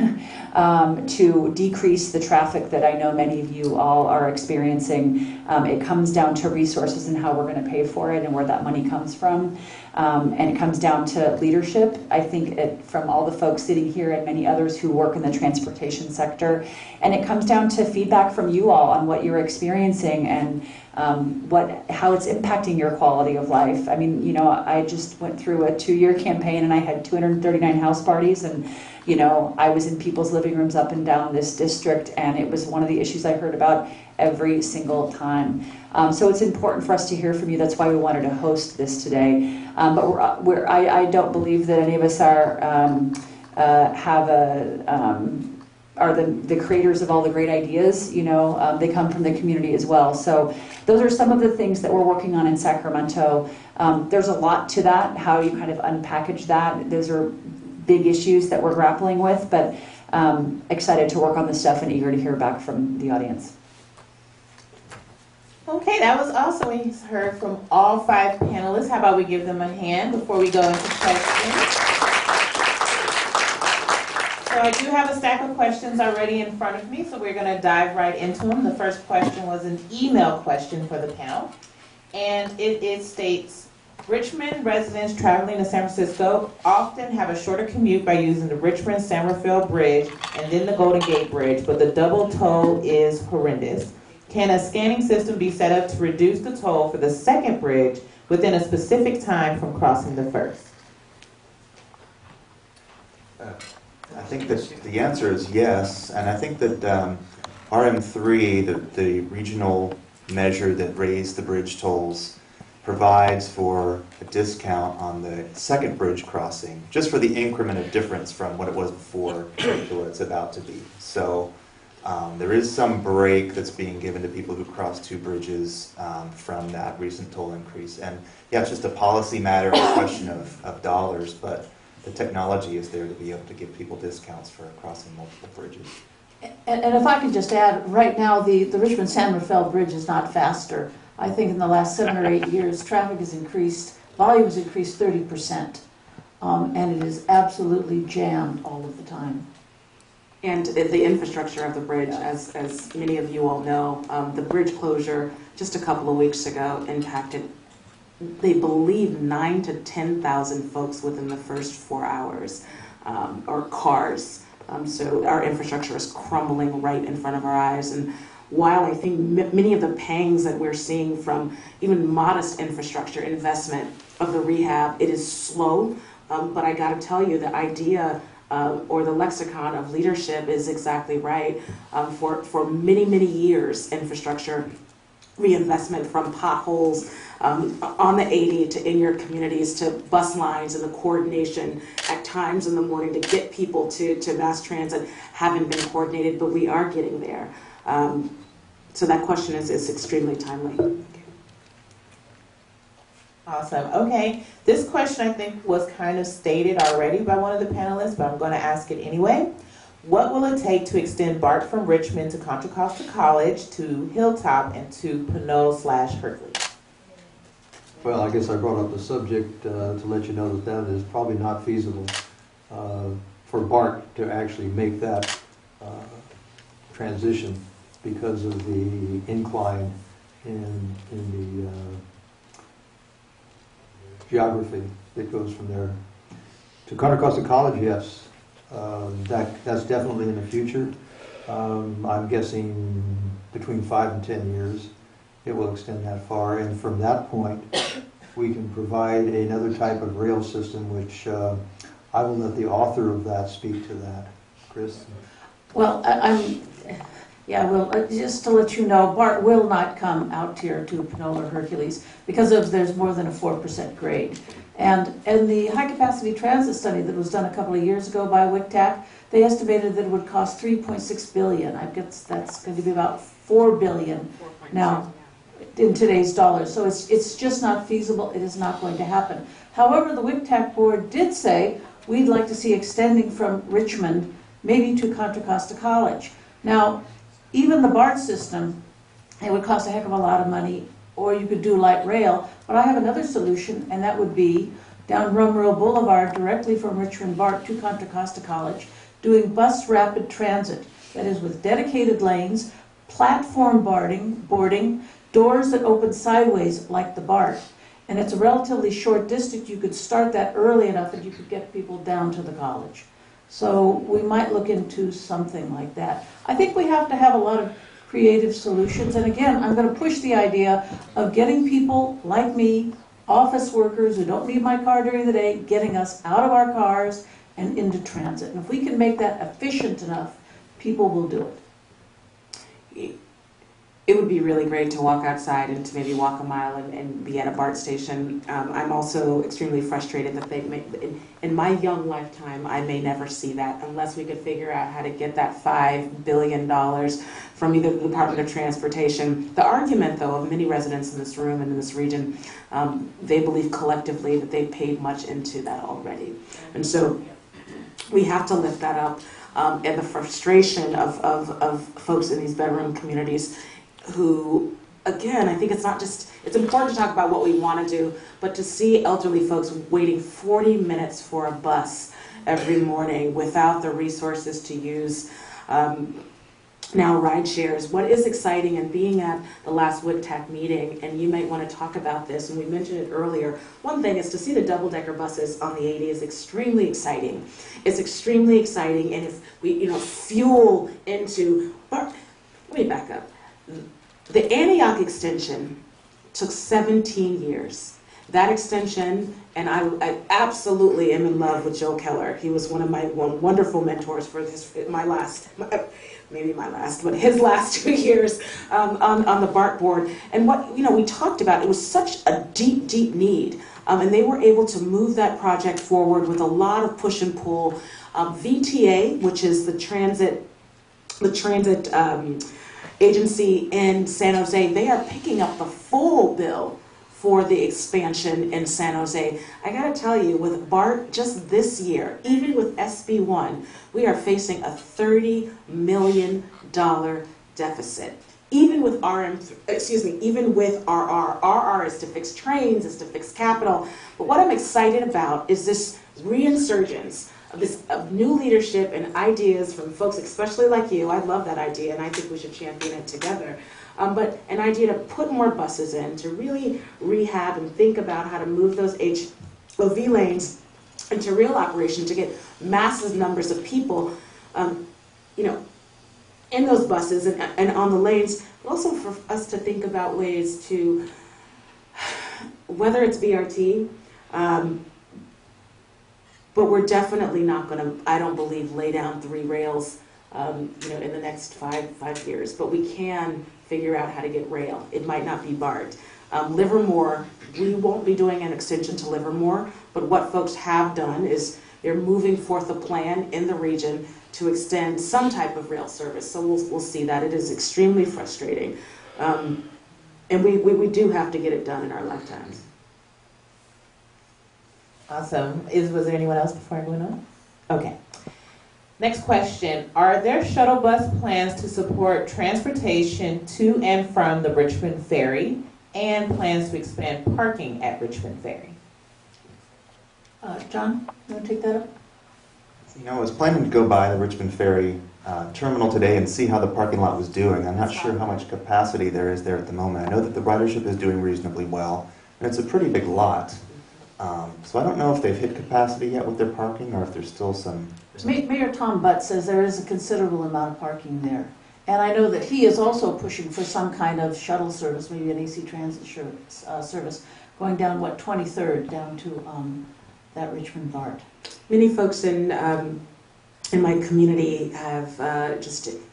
to decrease the traffic that I know many of you all are experiencing. It comes down to resources and how we're going to pay for it and where that money comes from. And it comes down to leadership. I think from all the folks sitting here and many others who work in the transportation sector. And it comes down to feedback from you all on what you're experiencing and how it's impacting your quality of life. I mean, you know, I just went through a 2-year campaign and I had 239 house parties, and you know, I was in people's living rooms up and down this district, and it was one of the issues I heard about every single time. So it's important for us to hear from you. That's why we wanted to host this today. But I don't believe that any of us are the creators of all the great ideas. You know, they come from the community as well. So those are some of the things that we're working on in Sacramento. There's a lot to that, how you kind of unpackage that. Those are big issues that we're grappling with, but excited to work on this stuff and eager to hear back from the audience. Okay, that was awesome. We heard from all 5 panelists. How about we give them a hand before we go into questions? So I do have a stack of questions already in front of me, so we're going to dive right into them. The first question was an email question for the panel, and it states, Richmond residents traveling to San Francisco often have a shorter commute by using the Richmond-San Rafael Bridge and then the Golden Gate Bridge, but the double toll is horrendous. Can a scanning system be set up to reduce the toll for the second bridge within a specific time from crossing the first? I think that the answer is yes, and I think that RM3, the regional measure that raised the bridge tolls, provides for a discount on the second bridge crossing, just for the increment of difference from what it was before to what it's about to be. So there is some break that's being given to people who cross 2 bridges from that recent toll increase. And yeah, it's just a policy matter, a question of dollars, but the technology is there to be able to give people discounts for crossing multiple bridges. And if I could just add, right now the Richmond-San Rafael Bridge is not faster. I think in the last 7 or 8 years, traffic has increased, volume has increased 30%, and it is absolutely jammed all of the time. And the infrastructure of the bridge, as many of you all know, the bridge closure just a couple of weeks ago impacted, they believe, 9,000 to 10,000 folks within the first 4 hours, or cars. So our infrastructure is crumbling right in front of our eyes. And while I think many of the pangs that we're seeing from even modest infrastructure investment of the rehab, it is slow. But I got to tell you, the idea or the lexicon of leadership is exactly right. For many, many years, infrastructure reinvestment, from potholes on the 80 to in your communities to bus lines, and the coordination at times in the morning to get people to mass transit haven't been coordinated, but we are getting there. So that question is extremely timely. Awesome. Okay. This question, I think, was kind of stated already by one of the panelists, but I'm going to ask it anyway. What will it take to extend BART from Richmond to Contra Costa College, to Hilltop, and to Pinole/Hercules? Well, I guess I brought up the subject to let you know that is probably not feasible for BART to actually make that transition because of the incline in the geography that goes from there. To Contra Costa College, yes. That's definitely in the future. I'm guessing between 5 and 10 years it will extend that far, and from that point we can provide another type of rail system, which I will let the author of that speak to that. Chris? Well, just to let you know, BART will not come out here to Pinole or Hercules because there's more than a 4% grade. And in the high-capacity transit study that was done a couple of years ago by WCCTAC, they estimated that it would cost $3.6 billion. I guess that's going to be about $4 billion. Now, in today's dollars. So it's just not feasible. It is not going to happen. However, the WCCTAC board did say we'd like to see extending from Richmond maybe to Contra Costa College. Now, even the BART system, it would cost a heck of a lot of money, or you could do light rail, but I have another solution, and that would be down Rumrow Boulevard, directly from Richmond BART to Contra Costa College, doing bus rapid transit, that is with dedicated lanes, platform boarding, doors that open sideways like the BART. And it's a relatively short distance. You could start that early enough that you could get people down to the college. So we might look into something like that. I think we have to have a lot of creative solutions. And again, I'm going to push the idea of getting people like me, office workers who don't need my car during the day, getting us out of our cars and into transit. And if we can make that efficient enough, people will do it. It would be really great to walk outside and to maybe walk a mile and be at a BART station. I'm also extremely frustrated that in my young lifetime, I may never see that unless we could figure out how to get that $5 billion from either the Department of Transportation. The argument, though, of many residents in this room and in this region, they believe collectively that they paid much into that already. And so we have to lift that up. And the frustration of folks in these bedroom communities who, again, I think it's important to talk about what we want to do, but to see elderly folks waiting 40 minutes for a bus every morning without the resources to use now ride shares. What is exciting, and being at the last WCCTAC meeting, and you might want to talk about this, and we mentioned it earlier, one thing is to see the double-decker buses on the 80 is extremely exciting. It's extremely exciting, and if we fuel into, let me back up. The Antioch extension took 17 years. That extension, and I absolutely am in love with Joe Keller. He was one of my wonderful mentors for maybe my last, but his last 2 years on the BART board. And what we talked about, it was such a deep, deep need. And they were able to move that project forward with a lot of push and pull. VTA, which is the transit agency in San Jose, they are picking up the full bill for the expansion in San Jose. I gotta tell you, with BART just this year, even with SB1, we are facing a $30 million deficit. Even with even with RR. RR is to fix trains, is to fix capital. But what I'm excited about is this reinsurgence of new leadership and ideas from folks, especially like you. I love that idea, and I think we should champion it together. But an idea to put more buses in, to really rehab and think about how to move those HOV lanes into real operation, to get massive numbers of people, in those buses and on the lanes, but also for us to think about ways to, whether it's BRT, but we're definitely not going to, I don't believe, lay down 3 rails, in the next five years. But we can figure out how to get rail. It might not be BART. Livermore, we won't be doing an extension to Livermore, but what folks have done is they're moving forth a plan in the region to extend some type of rail service. So we'll see that. It is extremely frustrating. And we do have to get it done in our lifetimes. Awesome. Was there anyone else before I go on? Okay. Next question. Are there shuttle bus plans to support transportation to and from the Richmond Ferry, and plans to expand parking at Richmond Ferry? John, you want to take that up? I was planning to go by the Richmond Ferry terminal today and see how the parking lot was doing. I'm not sure how much capacity there is there at the moment. I know that the ridership is doing reasonably well, and it's a pretty big lot. So I don't know if they've hit capacity yet with their parking, or if there's still some... Mayor Tom Butt says there is a considerable amount of parking there. And I know that he is also pushing for some kind of shuttle service, maybe an AC transit service, going down, 23rd, down to that Richmond BART. Many folks in my community have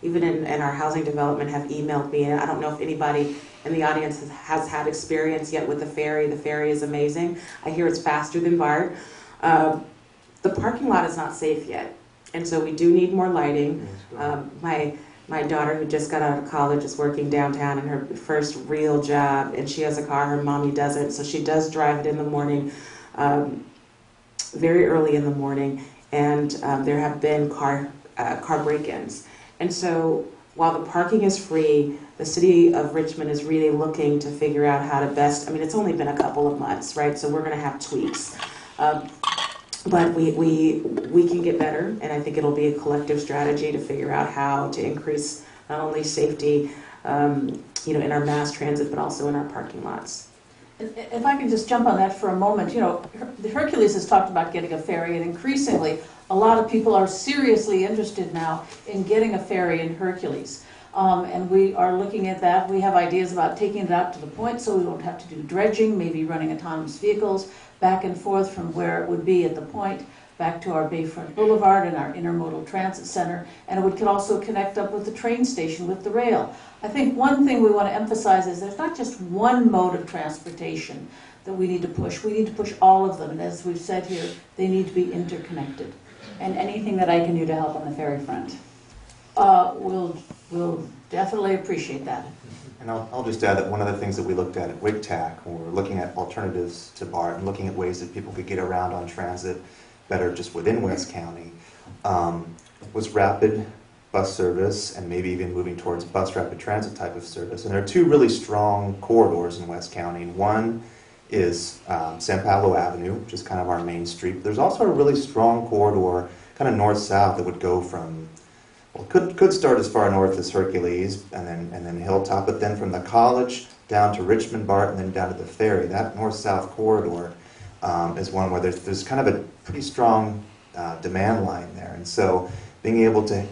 even in our housing development, have emailed me. And I don't know if anybody in the audience has had experience yet with the ferry. The ferry is amazing. I hear it's faster than BART. The parking lot is not safe yet, and so we do need more lighting. My My daughter, who just got out of college, is working downtown in her first real job, and she has a car. Her mommy doesn't, so she does drive it in the morning, very early in the morning, and there have been car break-ins. And so while the parking is free, the city of Richmond is really looking to figure out how to best, I mean, it's only been a couple of months, right? So we're going to have tweaks. But we can get better, and I think it'll be a collective strategy to figure out how to increase not only safety, in our mass transit, but also in our parking lots. If I could just jump on that for a moment, the Hercules has talked about getting a ferry, and increasingly, a lot of people are seriously interested now in getting a ferry in Hercules. And we are looking at that. We have ideas about taking it out to the point so we won't have to do dredging, maybe running autonomous vehicles back and forth from where it would be at the point back to our Bayfront Boulevard and our intermodal transit center. And it could also connect up with the train station with the rail. I think one thing we want to emphasize is there's not just one mode of transportation that we need to push. We need to push all of them. And as we've said here, they need to be interconnected. And anything that I can do to help on the ferry front? We'll definitely appreciate that. And I'll just add that one of the things that we looked at WCCTAC when we were looking at alternatives to BART and looking at ways that people could get around on transit better just within West County was rapid bus service and maybe even moving towards bus rapid transit type of service. And there are two really strong corridors in West County. One is San Pablo Avenue, which is kind of our main street. There's also a really strong corridor kind of north-south that would go from, well, could start as far north as Hercules and then Hilltop, but then from the college down to Richmond BART and then down to the ferry. That north-south corridor is one where there's kind of a pretty strong demand line there. And so being able to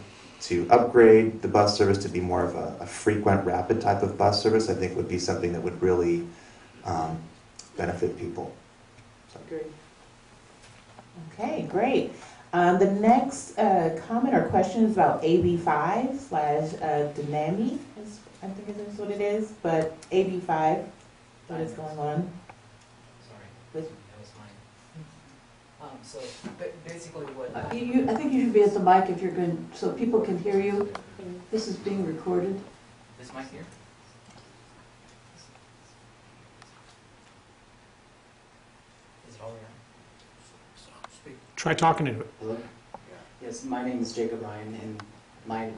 upgrade the bus service to be more of a frequent, rapid type of bus service, I think would be something that would really benefit people. So. Great. Okay, great. The next comment or question is about AB5 / Dynami, I think is what it is, but AB5, what is going on? Sorry, With that was mine. So basically what... I think you should be at the mic if you're good, so people can hear you. This is being recorded. This mic here? Is it all around? Try talking into it. Hello? Yes, my name is Jacob Ryan, and my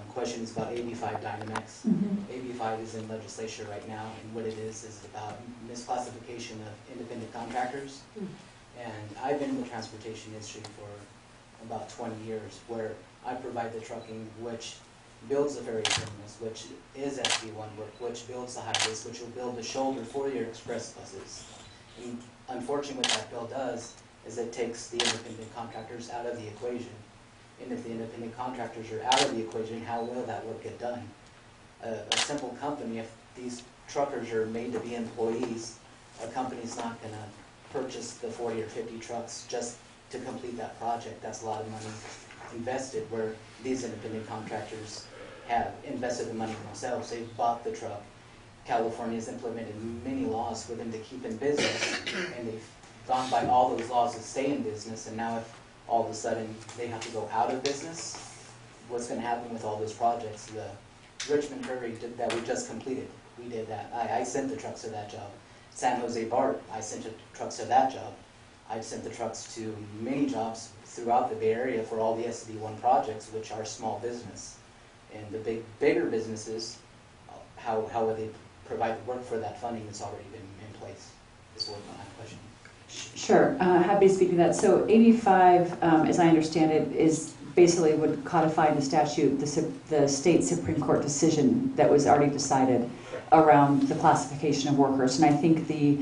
question is about AB5 Dynamics. AB5 is in legislature right now, and what it is about misclassification of independent contractors. And I've been in the transportation industry for about 20 years, where I provide the trucking, which builds the ferry terminals, which is SB1 work, which builds the highways, which will build the shoulder for your express buses. And unfortunately, what that bill does is it takes the independent contractors out of the equation. And if the independent contractors are out of the equation, how will that work get done? A simple company, if these truckers are made to be employees, a company's not going to purchase the 40 or 50 trucks just to complete that project. That's a lot of money invested, where these independent contractors have invested the money themselves. They've bought the truck. California's implemented many laws for them to keep in business, and they've gone by all those laws to stay in business, and now if all of a sudden they have to go out of business, what's going to happen with all those projects? The Richmond Ferry that we just completed, we did that. I sent the trucks to that job. San Jose BART, I sent the trucks to that job. I've sent the trucks to many jobs throughout the Bay Area for all the SB1 projects, which are small business. And the bigger businesses, how will they provide the work for that funding that's already been in place? Is what my question. Sure, happy to speak to that. So AB5, as I understand it, is basically would codify in the statute the state Supreme Court decision that was already decided around the classification of workers. And I think the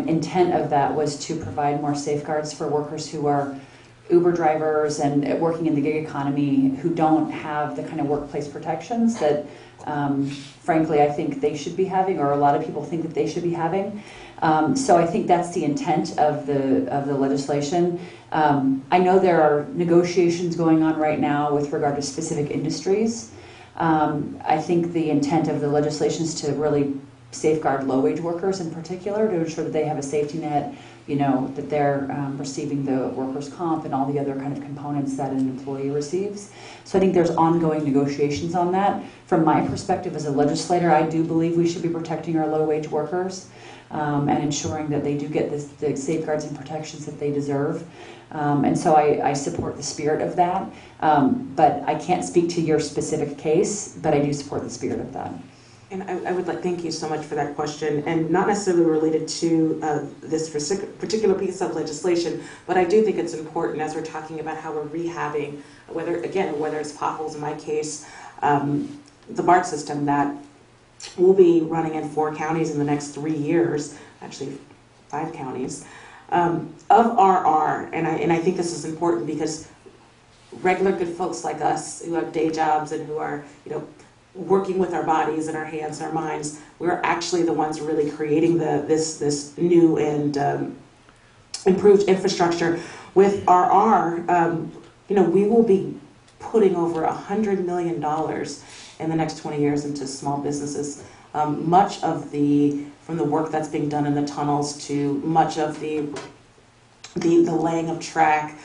intent of that was to provide more safeguards for workers who are Uber drivers and working in the gig economy who don't have the kind of workplace protections that, frankly, I think they should be having, or a lot of people think that they should be having. So I think that's the intent of the legislation. I know there are negotiations going on right now with regard to specific industries. I think the intent of the legislation is to really safeguard low-wage workers in particular, to ensure that they have a safety net, you know, that they're receiving the workers' comp and all the other kind of components that an employee receives. So I think there's ongoing negotiations on that. From my perspective as a legislator, I do believe we should be protecting our low-wage workers and ensuring that they do get the safeguards and protections that they deserve. And so I support the spirit of that. But I can't speak to your specific case, but I do support the spirit of that. And I would like, thank you so much for that question, and not necessarily related to this particular piece of legislation, but I do think it's important as we're talking about how we're rehabbing, whether it's potholes in my case, the BART system that will be running in 4 counties in the next 3 years, actually 5 counties, of RR, and I think this is important because regular good folks like us who have day jobs and who are, you know, working with our bodies and our hands and our minds, we're actually the ones really creating this new and improved infrastructure. With RR, you know, we will be putting over $100 million in the next 20 years into small businesses. Much of from the work that's being done in the tunnels to much of the laying of track,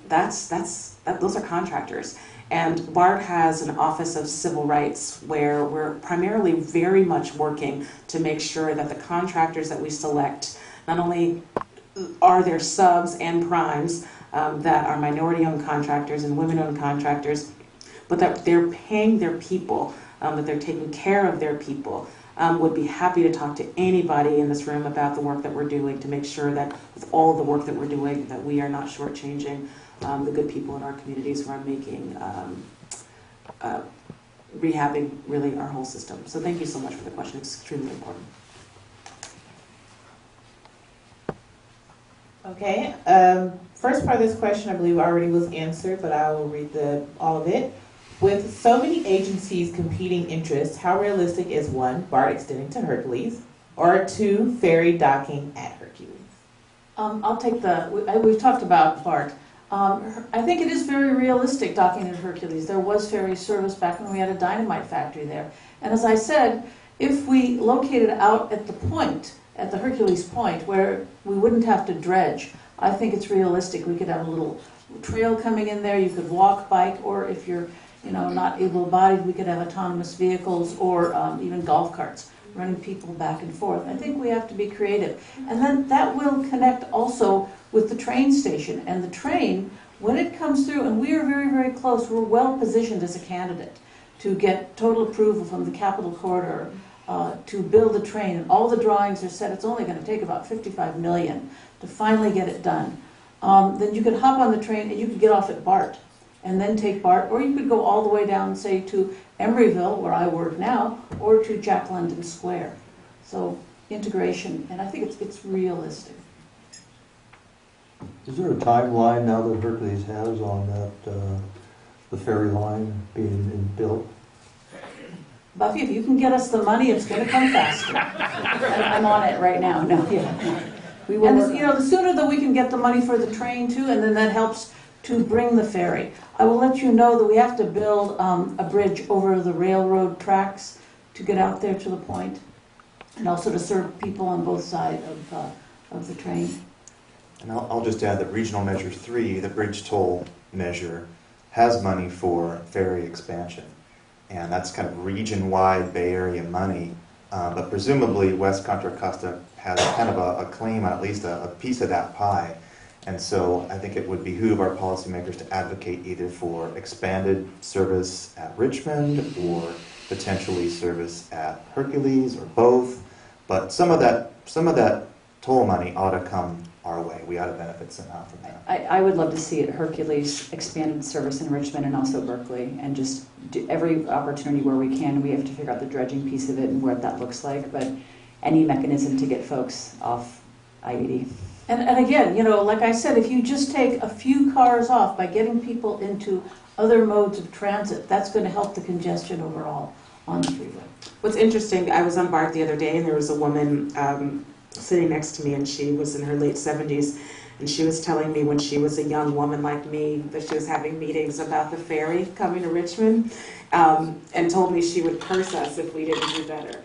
those are contractors. And BART has an Office of Civil Rights where we're primarily very much working to make sure that the contractors that we select not only are there subs and primes that are minority-owned contractors and women-owned contractors, but that they're paying their people, that they're taking care of their people. Would be happy to talk to anybody in this room about the work that we're doing to make sure that with all of the work that we're doing that we are not shortchanging the good people in our communities who are making, rehabbing really our whole system. So thank you so much for the question. It's extremely important. Okay, first part of this question I believe already was answered, but I will read all of it. With so many agencies competing interests, how realistic is 1, BART extending to Hercules, or 2, ferry docking at Hercules? I'll take we've talked about BART. I think it is very realistic docking at Hercules. There was ferry service back when we had a dynamite factory there. And as I said, if we located out at the point, at the Hercules point, where we wouldn't have to dredge, I think it's realistic. We could have a little trail coming in there. You could walk, bike, or if you're, you know, not able-bodied, we could have autonomous vehicles or even golf carts running people back and forth. I think we have to be creative. And then that will connect also with the train station. And the train, when it comes through, and we are very, very close, we're well positioned as a candidate to get total approval from the Capital Corridor to build a train. And all the drawings are set. It's only going to take about $55 million to finally get it done. Then you could hop on the train and you could get off at BART and then take BART, or you could go all the way down, say, to Emeryville, where I work now, or to Jack London Square. So integration, and I think it's realistic. Is there a timeline now that Hercules has on that, the ferry line being built? Buffy, if you can get us the money, it's going to come faster. I'm on it right now. No, yeah. We will. And you know, the sooner that we can get the money for the train too, and then that helps to bring the ferry. I will let you know that we have to build a bridge over the railroad tracks to get out there to the point, and also to serve people on both sides of the train. And I'll just add that Regional Measure 3, the bridge toll measure, has money for ferry expansion. And that's kind of region-wide Bay Area money. But presumably West Contra Costa has kind of a claim on at least a piece of that pie. And so I think it would behoove our policymakers to advocate either for expanded service at Richmond or potentially service at Hercules or both. But some of that toll money ought to come our way. We ought to benefit somehow from that. I would love to see it Hercules expanded service in Richmond and also Berkeley, and just do every opportunity where we can. We have to figure out the dredging piece of it and what that looks like, but any mechanism to get folks off I-80. And again, you know, like I said, if you just take a few cars off by getting people into other modes of transit, that's going to help the congestion overall on the freeway. What's interesting, I was on BART the other day and there was a woman sitting next to me, and she was in her late 70s, And she was telling me when she was a young woman like me that she was having meetings about the ferry coming to Richmond, and told me she would curse us if we didn't do better.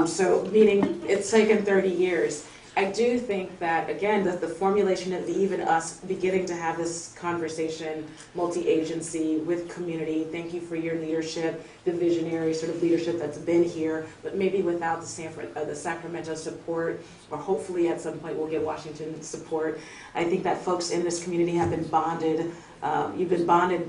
So meaning it's taken 30 years. I do think that, again, the formulation of even us beginning to have this conversation, multi-agency with community, thank you for your leadership, the visionary sort of leadership that's been here, but maybe without the Sacramento support, or hopefully at some point we'll get Washington support. I think that folks in this community have been bonded. You've been bonded.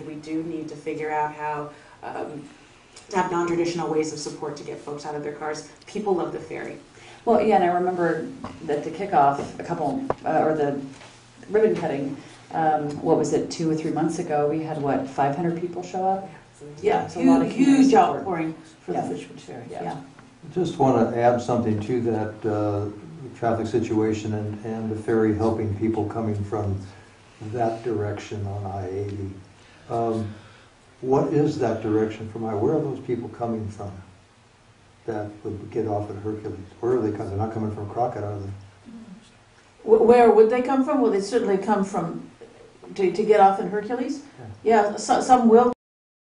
We do need to figure out how to have non-traditional ways of support to get folks out of their cars. People love the ferry. Well, yeah, and I remember that the kickoff, or the ribbon cutting, what was it, 2 or 3 months ago, we had, 500 people show up? Yeah, It's a lot of community huge support. outpouring for Yeah. the Richmond Ferry, Yeah. yeah. Just want to add something to that traffic situation and the ferry helping people coming from that direction on I-80. What is that direction from where are those people coming from that would get off at Hercules? Where are they coming? They're not coming from Crockett, are they? Where would they come from? Well, they certainly come from, to get off in Hercules. Yeah, some will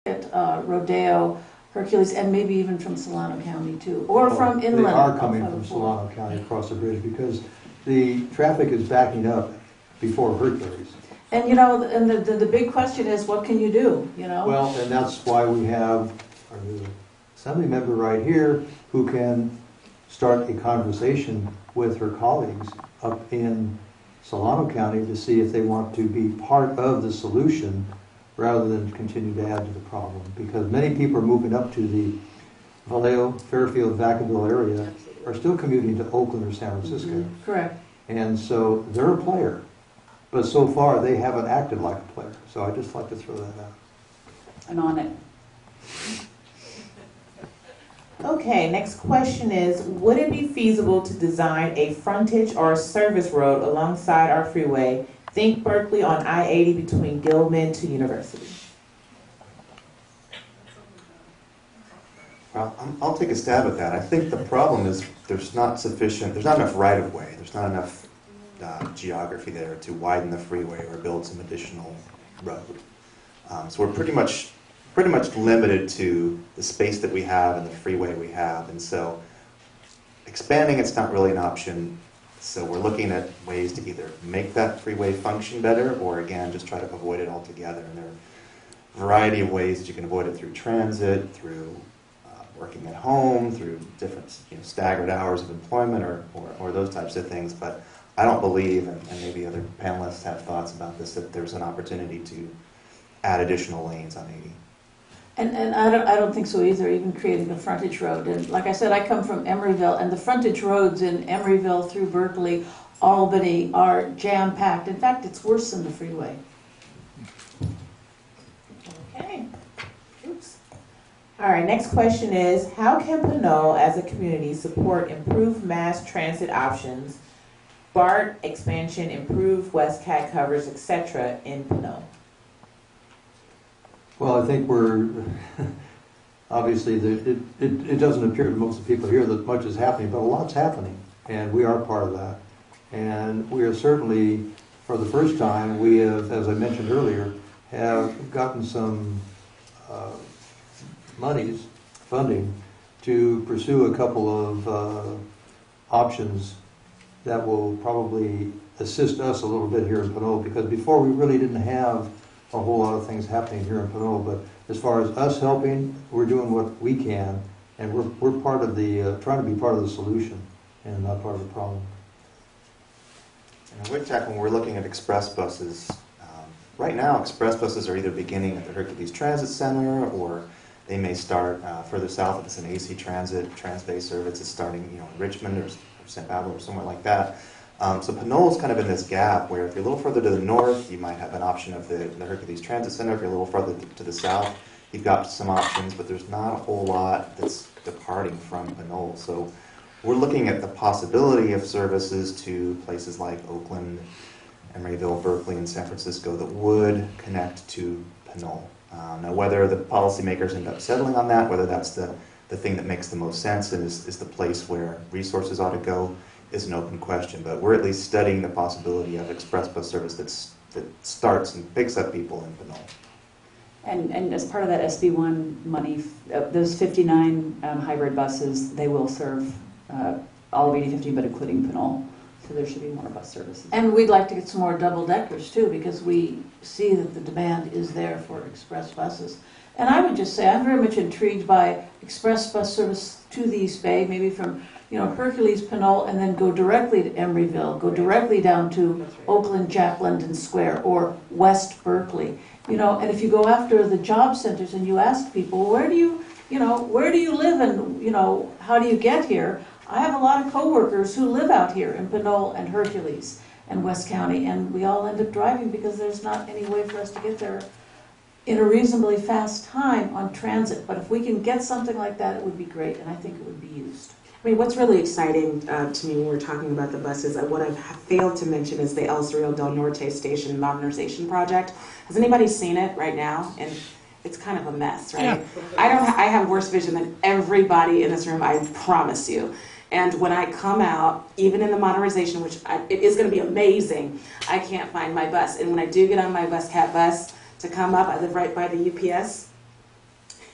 at Rodeo, Hercules, and maybe even from Solano County too, or from inland. They are coming from Solano County across the bridge because the traffic is backing up before Hercules. And you know, and the big question is, what can you do? You know. Well, and that's why we have our new assembly member right here who can start a conversation with her colleagues up in Solano County to see if they want to be part of the solution rather than continue to add to the problem. Because many people are moving up to the Vallejo, Fairfield, Vacaville area are still commuting to Oakland or San Francisco. Mm-hmm. Correct. And so they're a player. But so far they haven't acted like a player. So I just like to throw that out. I'm on it. Okay, next question is, would it be feasible to design a frontage or a service road alongside our freeway? Think Berkeley on I-80 between Gilman to University. Well, I'll take a stab at that. I think the problem is there's not enough right-of-way. There's not enough geography there to widen the freeway or build some additional road. So we're pretty much limited to the space that we have and the freeway we have. And so expanding it's not really an option. So we're looking at ways to either make that freeway function better or, again, just try to avoid it altogether. And there are a variety of ways that you can avoid it through transit, through working at home, through different staggered hours of employment or those types of things. But I don't believe, and maybe other panelists have thoughts about this, that there's an opportunity to add additional lanes on 80. And I don't think so either, even creating a frontage road. And like I said, I come from Emeryville, and the frontage roads in Emeryville through Berkeley, Albany are jam-packed. In fact, it's worse than the freeway. Okay. Oops. All right, next question is, how can Pinole as a community support improved mass transit options, BART expansion, improved West CAT coverage, etc. in Pinole? Well, I think obviously, it doesn't appear to most of the people here that much is happening, but a lot's happening, and we are part of that. And we are certainly, for the first time, we have, as I mentioned earlier, have gotten some funding, to pursue a couple of options that will probably assist us a little bit here in Pinole, because before we really didn't have a whole lot of things happening here in Pinole, but as far as us helping, we're doing what we can, and we're part of the, trying to be part of the solution and not part of the problem. And at WCCTAC, when we're looking at express buses, right now express buses are either beginning at the Hercules Transit Center, or they may start further south if it's an AC Transit, Transbay service is starting in Richmond or St. Pablo or somewhere like that. So Pinole's kind of in this gap where if you're a little further to the north, you might have an option of the Hercules Transit Center. If you're a little further to the south, you've got some options, but there's not a whole lot that's departing from Pinole. So we're looking at the possibility of services to places like Oakland, Emeryville, Berkeley, and San Francisco that would connect to Pinole. Now, whether the policymakers end up settling on that, whether that's the thing that makes the most sense and is the place where resources ought to go, is an open question, but we're at least studying the possibility of express bus service that starts and picks up people in Pinole. And as part of that SB1 money, those 59 hybrid buses, they will serve all of 8015, but including Pinole. So there should be more bus services. And we'd like to get some more double deckers too, because we see that the demand is there for express buses. And I would just say I'm very much intrigued by express bus service to the East Bay, maybe from Hercules, Pinole, and then go directly to Embryville, go directly down to Oakland, Jack London Square, or West Berkeley. And if you go after the job centers and you ask people, where do you live, and how do you get here? I have a lot of coworkers who live out here in Pinole and Hercules and West County, and we all end up driving because there's not any way for us to get there in a reasonably fast time on transit. But if we can get something like that, it would be great, and I think it would be used. I mean, what's really exciting to me when we're talking about the buses, what I've failed to mention is the El Cerrito del Norte Station Modernization Project. Has anybody seen it right now? And it's kind of a mess, right? Yeah. I have worse vision than everybody in this room, I promise you. And when I come out, even in the modernization, which it is going to be amazing, I can't find my bus. And when I do get on my bus, CaT bus, to come up, I live right by the UPS,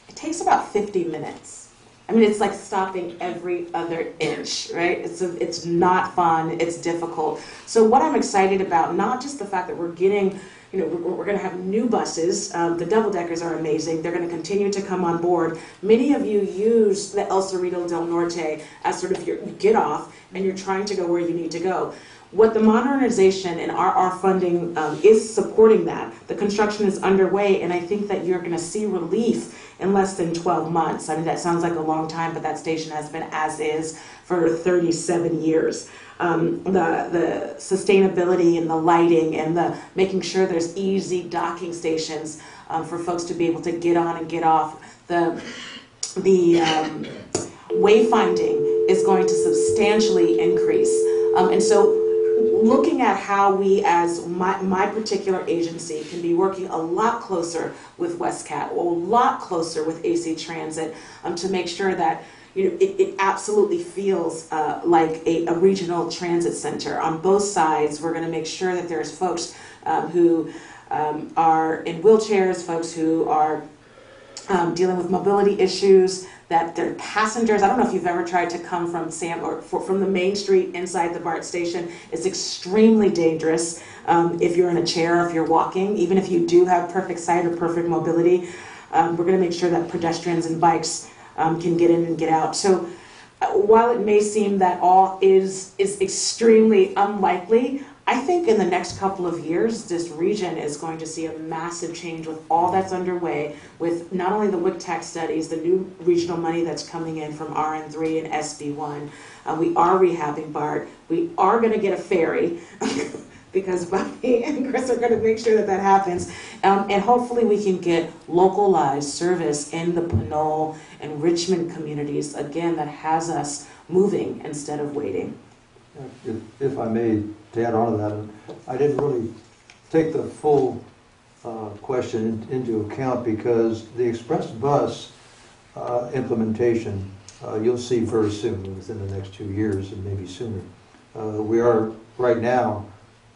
it takes about 50 minutes. I mean, it's like stopping every other inch, right? It's not fun, it's difficult. So what I'm excited about, not just the fact that we're getting, we're going to have new buses. The double-deckers are amazing. They're going to continue to come on board. Many of you use the El Cerrito del Norte as sort of your get off, and you're trying to go where you need to go. What the modernization and our funding is supporting that. The construction is underway, and I think that you're going to see relief in less than 12 months. I mean, that sounds like a long time, but that station has been as is for 37 years. The sustainability and the lighting and the making sure there's easy docking stations for folks to be able to get on and get off. The wayfinding is going to substantially increase. And so looking at how we as my particular agency can be working a lot closer with WestCat, or a lot closer with AC Transit to make sure that it absolutely feels like a regional transit center. On both sides, we're going to make sure that there's folks who are in wheelchairs, folks who are dealing with mobility issues, that their passengers, I don't know if you've ever tried to come from from the main street inside the BART station. It's extremely dangerous if you're in a chair, if you're walking, even if you do have perfect sight or perfect mobility. We're going to make sure that pedestrians and bikes can get in and get out. So while it may seem that all is extremely unlikely, I think in the next couple of years, this region is going to see a massive change with all that's underway, with not only the WCCTAC studies, the new regional money that's coming in from RN3 and SB1. We are rehabbing BART. We are going to get a ferry because Buffy and Chris are going to make sure that that happens. And hopefully we can get localized service in the Pinole and Richmond communities, again, that has us moving instead of waiting. If I may, to add on to that, I didn't really take the full question into account because the express bus implementation you'll see very soon, within the next 2 years and maybe sooner. We are right now,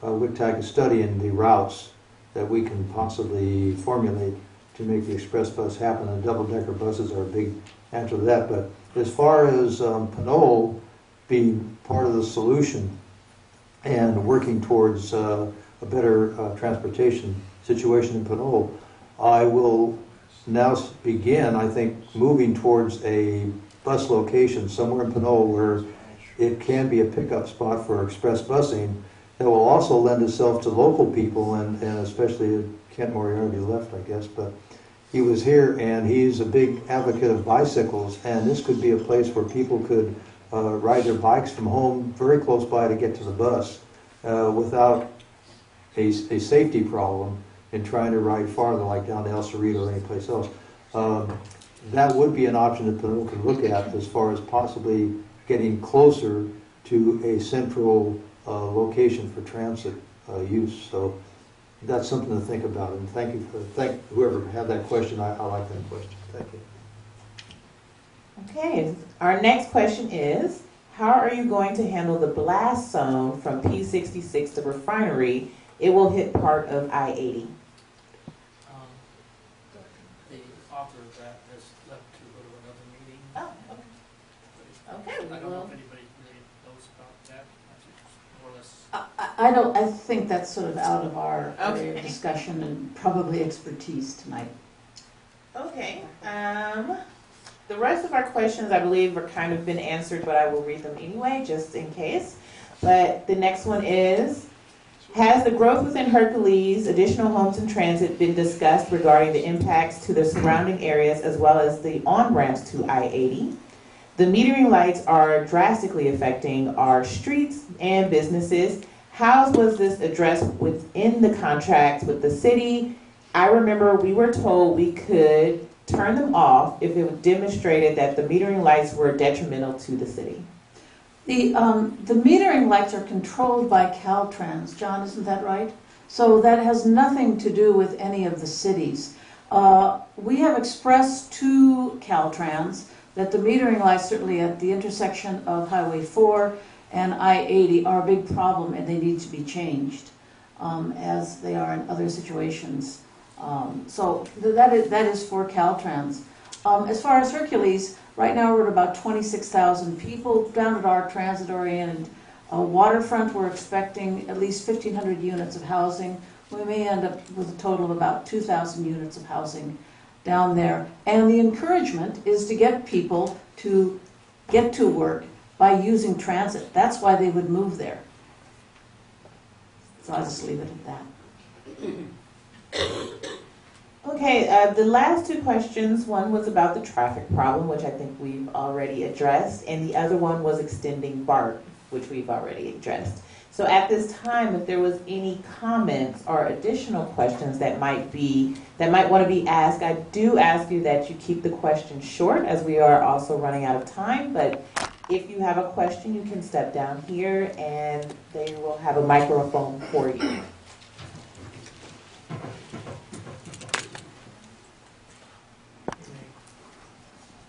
WCCTAC is studying the routes that we can possibly formulate to make the express bus happen, and double-decker buses are a big answer to that. But as far as Pinole being part of the solution and working towards a better transportation situation in Pinole, I will now begin, I think, moving towards a bus location somewhere in Pinole where it can be a pickup spot for express busing that will also lend itself to local people, and especially Kent Moriarty left, I guess, but he was here and he's a big advocate of bicycles, and this could be a place where people could ride their bikes from home very close by to get to the bus without a safety problem in trying to ride farther, like down to El Cerrito or any place else. That would be an option that Pinole could look at as far as possibly getting closer to a central location for transit use. So that's something to think about, and thank whoever had that question. I like that question. Thank you. Okay, our next question is, how are you going to handle the blast zone from P66 to Refinery? It will hit part of I-80. The author of that has left to go to another meeting. Oh, okay. I don't know if anybody really knows about that. More or less. I don't, I think that's sort of out of our area Okay. of discussion and probably expertise tonight. Okay. The rest of our questions, I believe, are kind of been answered, but I will read them anyway, just in case. But the next one is, has the growth within Hercules, additional homes and transit been discussed regarding the impacts to the surrounding areas as well as the on-ramps to I-80? The metering lights are drastically affecting our streets and businesses. How was this addressed within the contract with the city? I remember we were told we could turn them off if it demonstrated that the metering lights were detrimental to the city. The metering lights are controlled by Caltrans. John, isn't that right? So that has nothing to do with any of the cities. We have expressed to Caltrans that the metering lights, certainly at the intersection of Highway 4 and I-80, are a big problem and they need to be changed, as they are in other situations. So that is for Caltrans. As far as Hercules, right now we're at about 26,000 people. Down at our transit-oriented waterfront, we're expecting at least 1,500 units of housing. We may end up with a total of about 2,000 units of housing down there. And the encouragement is to get people to get to work by using transit. That's why they would move there. So I'll just leave it at that. Okay, the last two questions, one was about the traffic problem, which I think we've already addressed, and the other one was extending BART, which we've already addressed. So at this time, if there was any comments or additional questions that might want to be asked, I do ask you that you keep the questions short, as we are also running out of time. But if you have a question, you can step down here and they will have a microphone for you.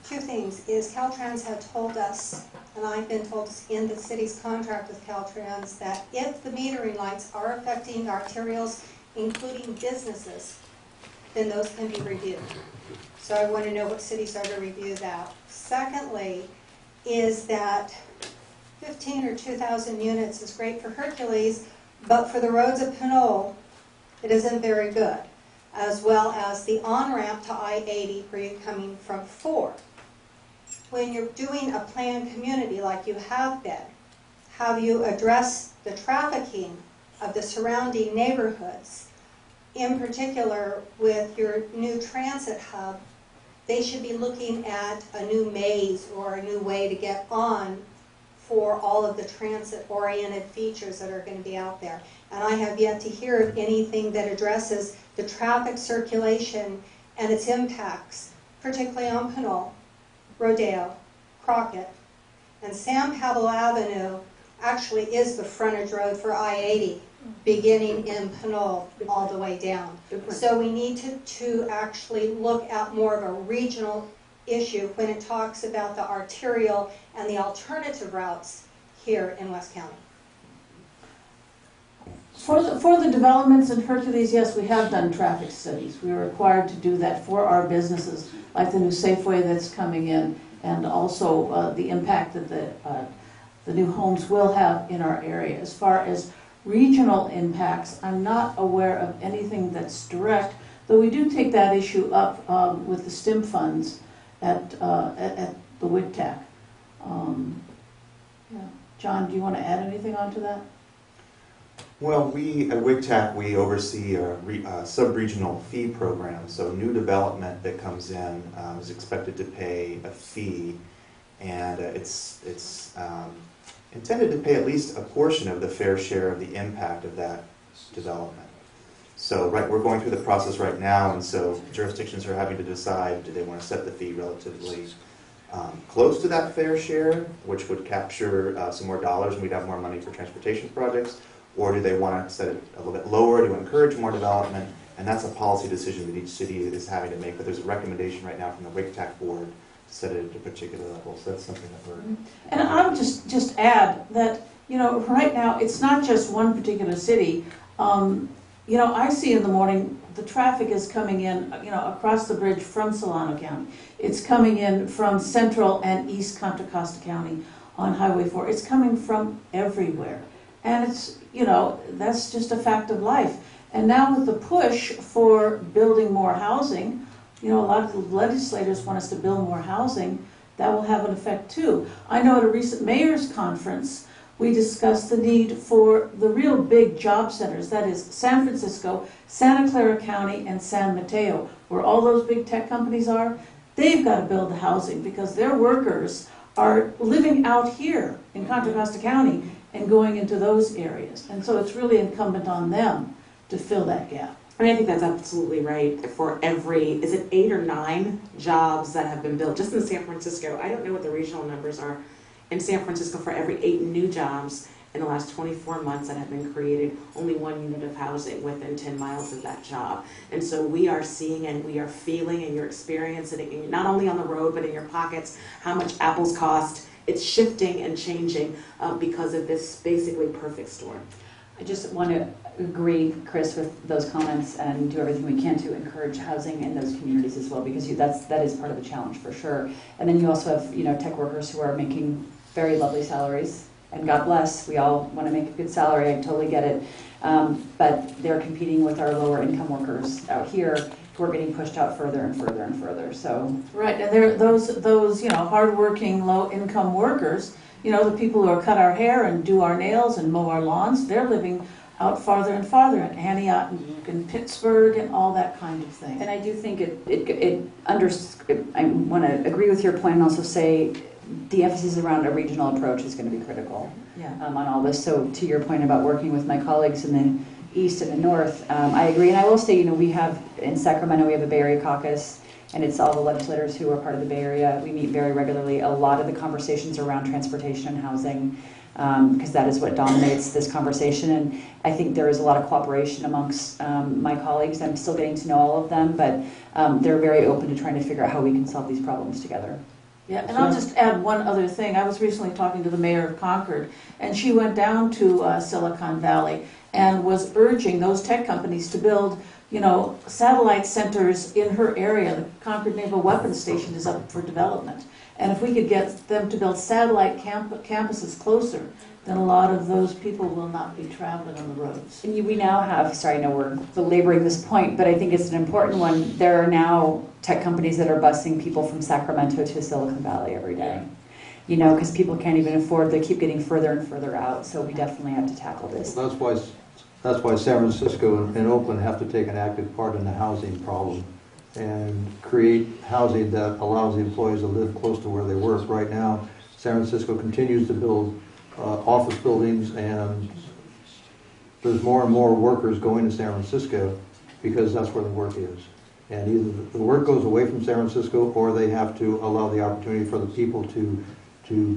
Two things is Caltrans had told us, and I've been told in the city's contract with Caltrans, that if the metering lights are affecting arterials, including businesses, then those can be reviewed. So I want to know what cities are to review that. Secondly, is that 15 or 2,000 units is great for Hercules, but for the roads of Pinole, it isn't very good, as well as the on-ramp to I-80 where you're coming from 4. When you're doing a planned community like you have been, how you address the trafficking of the surrounding neighborhoods, in particular with your new transit hub, they should be looking at a new maze or a new way to get on for all of the transit-oriented features that are going to be out there. And I have yet to hear of anything that addresses the traffic circulation and its impacts, particularly on Pinole, Rodeo, Crockett, and San Pablo Avenue actually is the frontage road for I-80, beginning in Pinole all the way down. So we need to actually look at more of a regional issue when it talks about the arterial and the alternative routes here in West County. For the developments in Hercules, yes, we have done traffic studies. We are required to do that for our businesses, like the new Safeway that's coming in, and also the impact that the new homes will have in our area. As far as regional impacts, I'm not aware of anything that's direct, though we do take that issue up with the STEM funds at the WCCTAC. Yeah. John, do you want to add anything onto that? Well, we at WCCTAC, we oversee a sub-regional fee program. So new development that comes in is expected to pay a fee, and it's intended to pay at least a portion of the fair share of the impact of that development. So we're going through the process right now, and so jurisdictions are having to decide, do they want to set the fee relatively close to that fair share, which would capture some more dollars and we'd have more money for transportation projects, or do they want to set it a little bit lower to encourage more development? And that's a policy decision that each city is having to make, but there's a recommendation right now from the WCCTAC board set it at a particular level. So that's something that we're... And I'll just add that, you know, right now, it's not just one particular city. You know, I see in the morning, the traffic is coming in, you know, across the bridge from Solano County. It's coming in from Central and East Contra Costa County on Highway 4. It's coming from everywhere. And it's, you know, that's just a fact of life. And now with the push for building more housing, you know, a lot of the legislators want us to build more housing. That will have an effect too. I know at a recent mayor's conference, we discussed the need for the real big job centers, that is San Francisco, Santa Clara County, and San Mateo, where all those big tech companies are. They've got to build the housing because their workers are living out here in Contra Costa County and going into those areas. And so it's really incumbent on them to fill that gap. I mean, I think that's absolutely right. For every, is it 8 or 9 jobs that have been built just in San Francisco? I don't know what the regional numbers are. In San Francisco, for every 8 new jobs in the last 24 months that have been created, only 1 unit of housing within 10 miles of that job. And so we are seeing and we are feeling, and you're experiencing it not only on the road but in your pockets, how much apples cost. It's shifting and changing because of this basically perfect storm. I just want to agree, Chris, with those comments and do everything we can to encourage housing in those communities as well, because that is part of the challenge for sure. And then you also have, you know, tech workers who are making very lovely salaries, and God bless, we all want to make a good salary, I totally get it. But they're competing with our lower income workers out here who are getting pushed out further and further and further. So right, and there those you know, hardworking low income workers, you know, the people who cut our hair and do our nails and mow our lawns, they're living out farther and farther in Antioch and Pittsburgh and all that kind of thing. And I do think I want to agree with your point and also say the emphasis around a regional approach is going to be critical on all this. So to your point about working with my colleagues in the East and the North, I agree. And I will say, you know, we have, in Sacramento, we have a Bay Area caucus, and it's all the legislators who are part of the Bay Area. We meet very regularly. A lot of the conversations around transportation and housing, because that is what dominates this conversation. And I think there is a lot of cooperation amongst my colleagues. I'm still getting to know all of them, but they're very open to trying to figure out how we can solve these problems together. Yeah, and I'll just add one other thing. I was recently talking to the mayor of Concord, and she went down to Silicon Valley and was urging those tech companies to build, you know, satellite centers in her area. The Concord Naval Weapons Station is up for development. And if we could get them to build satellite campuses closer, then a lot of those people will not be traveling on the roads. And we now have, sorry, I know we're belaboring this point, but I think it's an important one. There are now tech companies that are busing people from Sacramento to Silicon Valley every day. You know, because people can't even afford, they keep getting further and further out, so we definitely have to tackle this. That's why San Francisco and Oakland have to take an active part in the housing problem and create housing that allows the employees to live close to where they work. Right now, San Francisco continues to build office buildings, and there's more and more workers going to San Francisco because that's where the work is. And either the work goes away from San Francisco, or they have to allow the opportunity for the people to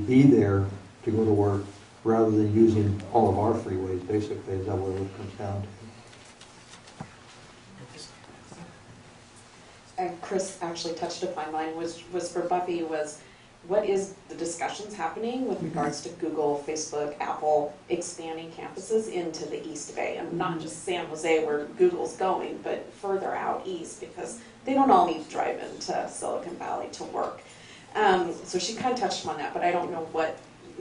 be there to go to work, rather than using all of our freeways, basically. Is that what it comes down to? Chris actually touched upon mine, was for Buffy, was what is the discussions happening with regards to Google, Facebook, Apple expanding campuses into the East Bay, and not just San Jose where Google's going, but further out east, because they don't all need to drive into Silicon Valley to work. So she kind of touched on that, but I don't know what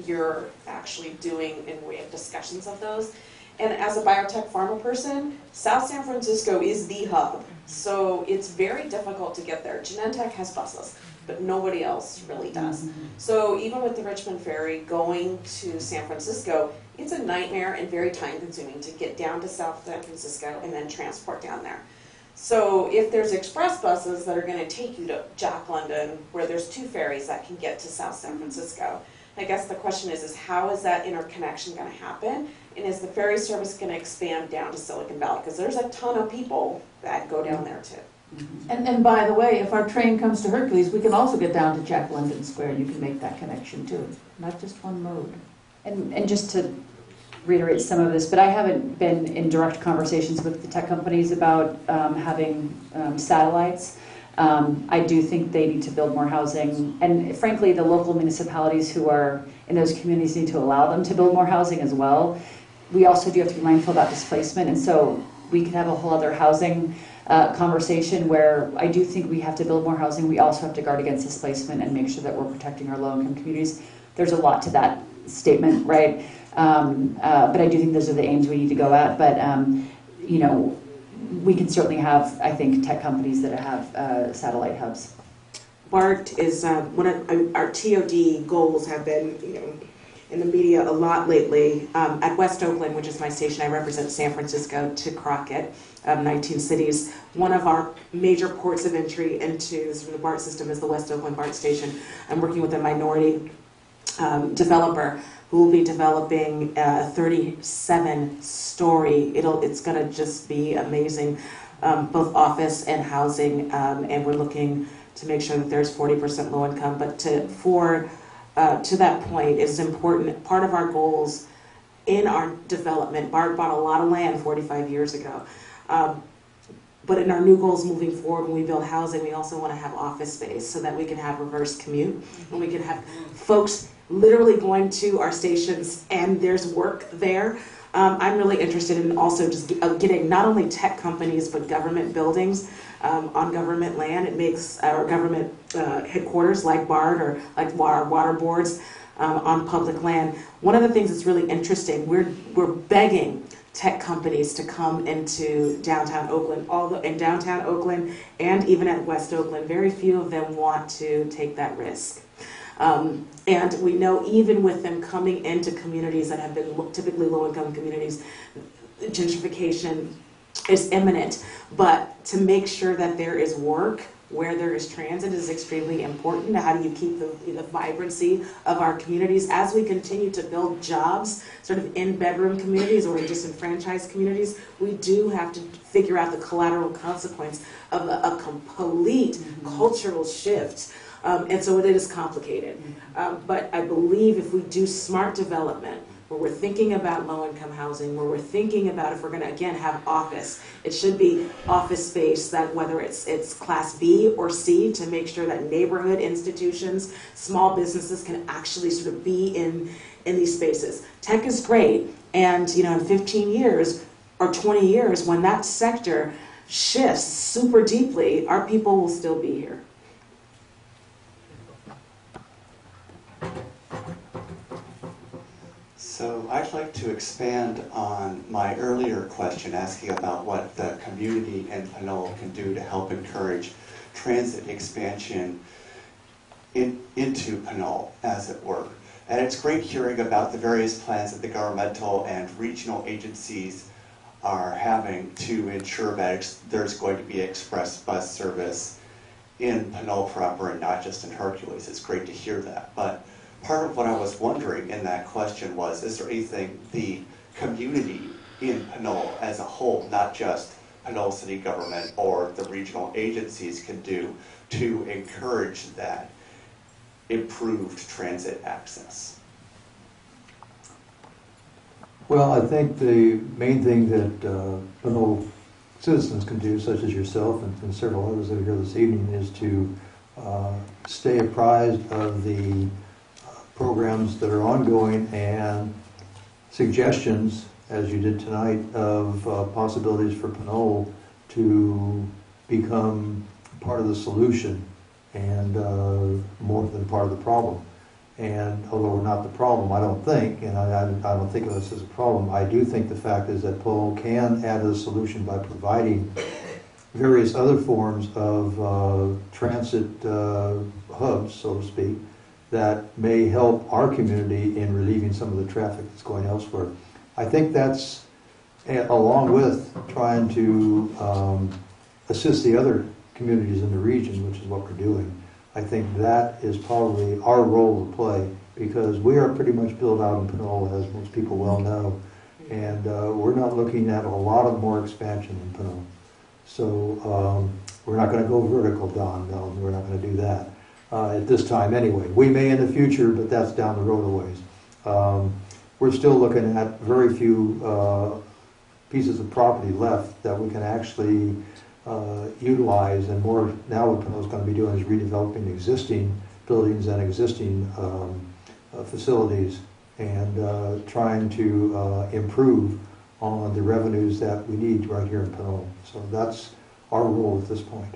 you're actually doing in way of discussions of those. And as a biotech pharma person, South San Francisco is the hub, so it's very difficult to get there. Genentech has buses, but nobody else really does. So even with the Richmond Ferry going to San Francisco, it's a nightmare and very time consuming to get down to South San Francisco and then transport down there. So if there's express buses that are going to take you to Jack London, where there's 2 ferries that can get to South San Francisco, I guess the question is how is that interconnection going to happen? And is the ferry service going to expand down to Silicon Valley? Because there's a ton of people that go down there too. And by the way, if our train comes to Hercules, we can also get down to Jack London Square, and you can make that connection too, not just one mode. And just to reiterate some of this, but I haven't been in direct conversations with the tech companies about having satellites. I do think they need to build more housing, and frankly, the local municipalities who are in those communities need to allow them to build more housing as well. We also do have to be mindful about displacement, and so we could have a whole other housing conversation where I do think we have to build more housing. We also have to guard against displacement and make sure that we're protecting our low-income communities. There's a lot to that statement, right? But I do think those are the aims we need to go at. But you know, we can certainly have, I think, tech companies that have satellite hubs. BART is one of our TOD goals have been, you know, in the media a lot lately. At West Oakland, which is my station, I represent San Francisco to Crockett, 19 cities. One of our major ports of entry into the BART system is the West Oakland BART station. I'm working with a minority developer who will be developing a 37-story. It's going to just be amazing, both office and housing, and we're looking to make sure that there's 40% low income. But to that point, it's important. Part of our goals in our development, BART bought a lot of land 45 years ago. But in our new goals moving forward, when we build housing, we also want to have office space so that we can have reverse commute, and we can have folks literally going to our stations and there's work there. I'm really interested in also just getting not only tech companies but government buildings on government land. It makes our government headquarters like BART or like our water boards on public land. One of the things that's really interesting, we're begging tech companies to come into downtown Oakland, in downtown Oakland and even at West Oakland. Very few of them want to take that risk. And we know even with them coming into communities that have been typically low-income communities, gentrification is imminent. But to make sure that there is work where there is transit is extremely important. How do you keep the vibrancy of our communities as we continue to build jobs sort of in bedroom communities or in disenfranchised communities? We do have to figure out the collateral consequence of a complete cultural shift. And so it is complicated. But I believe if we do smart development, where we're thinking about low-income housing, where we're thinking about if we're going to, again, have office, it should be office space that whether it's Class B or C to make sure that neighborhood institutions, small businesses can actually sort of be in these spaces. Tech is great, and you know, in 15 years or 20 years, when that sector shifts super deeply, our people will still be here. So I'd like to expand on my earlier question asking about what the community in Pinole can do to help encourage transit expansion into Pinole, as it were. And it's great hearing about the various plans that the governmental and regional agencies are having to ensure that there's going to be express bus service in Pinole proper and not just in Hercules. It's great to hear that. But part of what I was wondering in that question was, is there anything the community in Pinole as a whole, not just Pinole City government or the regional agencies, can do to encourage that improved transit access? Well, I think the main thing that Pinole citizens can do, such as yourself and several others that are here this evening, is to stay apprised of the programs that are ongoing and suggestions, as you did tonight, of possibilities for Pinole to become part of the solution and more than part of the problem. And although we're not the problem, I don't think, and I don't think of us as a problem, I do think the fact is that Pinole can add to the solution by providing various other forms of transit hubs, so to speak, that may help our community in relieving some of the traffic that's going elsewhere. I think that's, along with trying to assist the other communities in the region, which is what we're doing, I think that is probably our role to play, because we are pretty much built out in Pinole, as most people well know, and we're not looking at a lot of more expansion in Pinole. So we're not going to go vertical, Don. No, we're not going to do that. At this time anyway. We may in the future, but that's down the road a ways. We're still looking at very few pieces of property left that we can actually utilized, and more now what Pinole's going to be doing is redeveloping existing buildings and existing facilities and trying to improve on the revenues that we need right here in Pinole. So that's our role at this point.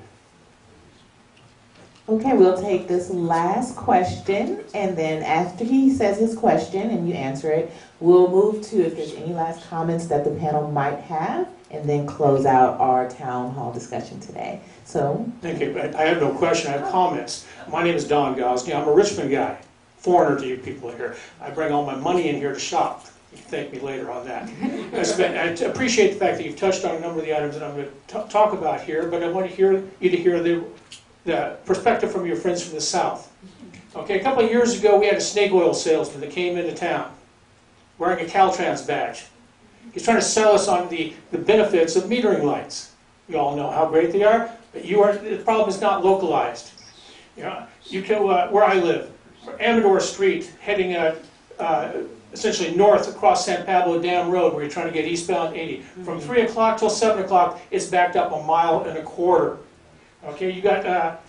Okay, we'll take this last question, and then after he says his question and you answer it, we'll move to if there's any last comments that the panel might have, and then close out our town hall discussion today. So. Thank you. I have no question. I have comments. My name is Don Gosney. I'm a Richmond guy, foreigner to you people here. I bring all my money in here to shop. You can thank me later on that. I appreciate the fact that you've touched on a number of the items that I'm going to talk about here, but I want you to hear the perspective from your friends from the South. Okay, a couple of years ago, we had a snake oil salesman that came into town wearing a Caltrans badge. He's trying to sell us on the benefits of metering lights. You all know how great they are, but the problem is not localized. You know, you can, where I live, Amador Street, heading essentially north across San Pablo Dam Road, where you're trying to get eastbound 80. From 3 o'clock till 7 o'clock, it's backed up 1.25 miles. Okay, you got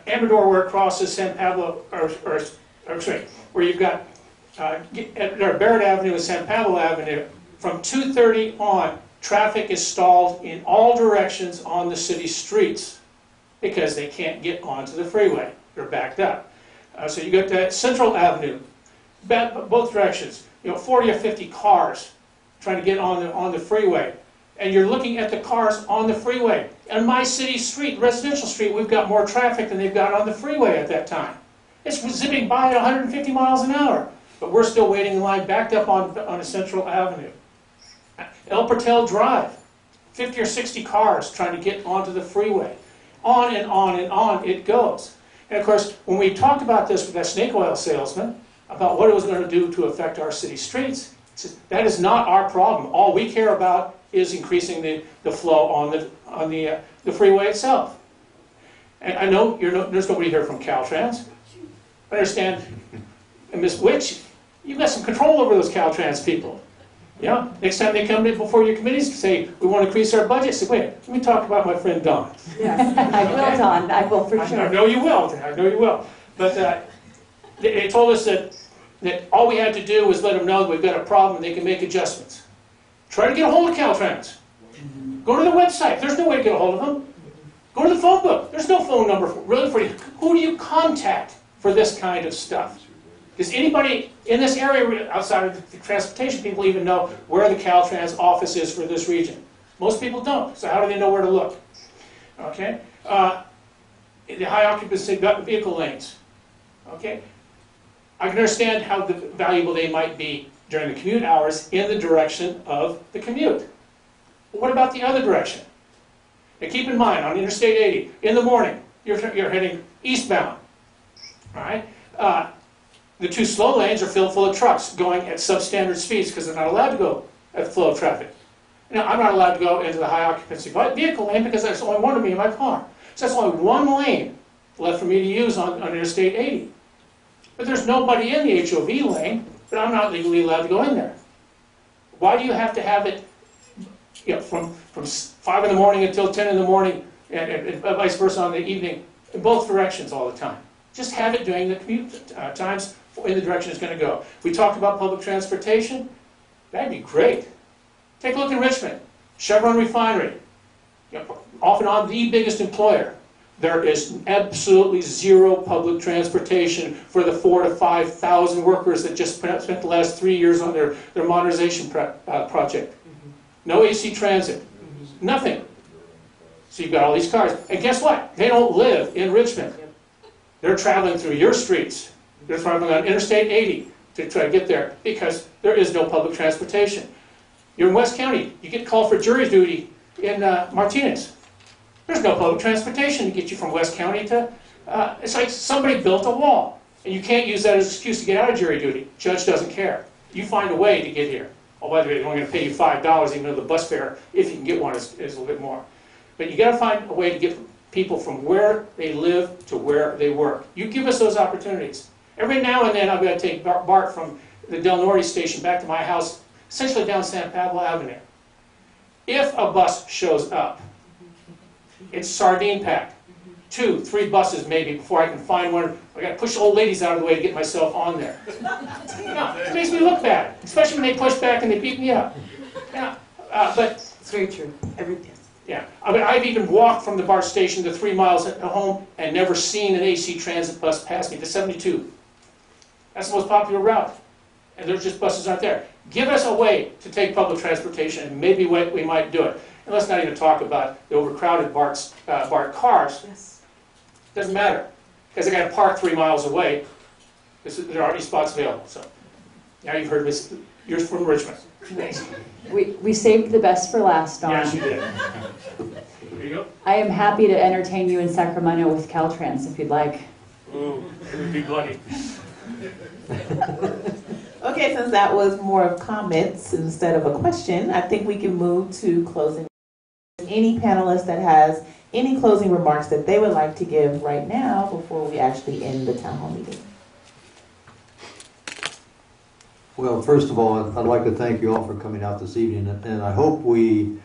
Amador where it crosses San Pablo, where you've got Barrett Avenue and San Pablo Avenue. From 2:30 on, traffic is stalled in all directions on the city streets because they can't get onto the freeway. They're backed up. So you got that Central Avenue, both directions. You know, 40 or 50 cars trying to get on the freeway. And you're looking at the cars on the freeway. On my city street, residential street, we've got more traffic than they've got on the freeway at that time. It's zipping by at 150 miles an hour. But we're still waiting in line, backed up on a Central Avenue. El Portal Drive, 50 or 60 cars trying to get onto the freeway. On and on and on it goes. And of course, when we talked about this with that snake oil salesman, about what it was going to do to affect our city streets, that is not our problem. All we care about is increasing the flow on the freeway itself. And I know there's nobody here from Caltrans. I understand, and Ms. Wicks, you've got some control over those Caltrans people. Yeah? Next time they come in before your committees, say, we want to increase our budget, say, wait, let me talk about my friend Don. Yes, I will, Don. I will for sure. I know you will. I know you will. But they told us that all we had to do was let them know that we've got a problem and they can make adjustments. Try to get a hold of Caltrans. Go to the website. There's no way to get a hold of them. Go to the phone book. There's no phone number for you. Who do you contact for this kind of stuff? Does anybody in this area outside of the transportation people even know where the Caltrans office is for this region? Most people don't. So how do they know where to look? Okay. The high occupancy vehicle lanes. Okay. I can understand how valuable they might be during the commute hours in the direction of the commute. But what about the other direction? Now keep in mind, on Interstate 80, in the morning, you're heading eastbound. All right? The two slow lanes are filled full of trucks going at substandard speeds because they're not allowed to go at the flow of traffic. Now, I'm not allowed to go into the high occupancy vehicle lane because there's only one of me in my car. So that's only one lane left for me to use on Interstate 80. But there's nobody in the HOV lane, but I'm not legally allowed to go in there. Why do you have to have it from 5 in the morning until 10 in the morning and vice versa on the evening in both directions all the time? Just have it during the commute times in the direction it's going to go. We talked about public transportation. That'd be great. Take a look in Richmond. Chevron Refinery. Off and on the biggest employer. There is absolutely zero public transportation for the 4,000 to 5,000 workers that just spent the last 3 years on their modernization project. No AC transit. Nothing. So you've got all these cars. And guess what? They don't live in Richmond. They're traveling through your streets. They're traveling on Interstate 80 to try to get there because there is no public transportation. You're in West County. You get called for jury duty in Martinez. There's no public transportation to get you from West County to... it's like somebody built a wall. And you can't use that as an excuse to get out of jury duty. Judge doesn't care. You find a way to get here. Oh, by the way, they're only going to pay you $5, even though the bus fare, if you can get one, is a little bit more. But you got to find a way to get people from where they live to where they work. You give us those opportunities. Every now and then I've got to take BART from the Del Norte station back to my house, essentially down San Pablo Avenue. If a bus shows up, it's sardine packed. 2, 3 buses maybe before I can find one. I got to push old ladies out of the way to get myself on there. Yeah, it makes me look bad, especially when they push back and they beat me up. Yeah, but It's very true. yeah, I mean, I've even walked from the BART station to 3 miles at home and never seen an AC transit bus pass me. The 72. That's the most popular route, and there's just buses aren't there. Give us a way to take public transportation, and maybe we might do it. And let's not even talk about the overcrowded BART cars. Yes. Doesn't matter, because I got to park 3 miles away. There aren't any spots available. So now you've heard this. You're from Richmond. We saved the best for last, Dawn. Yes, you did. There you go. I am happy to entertain you in Sacramento with Caltrans if you'd like. Ooh, it would be bloody. Okay, since that was more of comments instead of a question, I think we can move to closing. Any panelist that has any closing remarks that they would like to give right now before we actually end the town hall meeting? Well, first of all, I'd like to thank you all for coming out this evening, and I hope we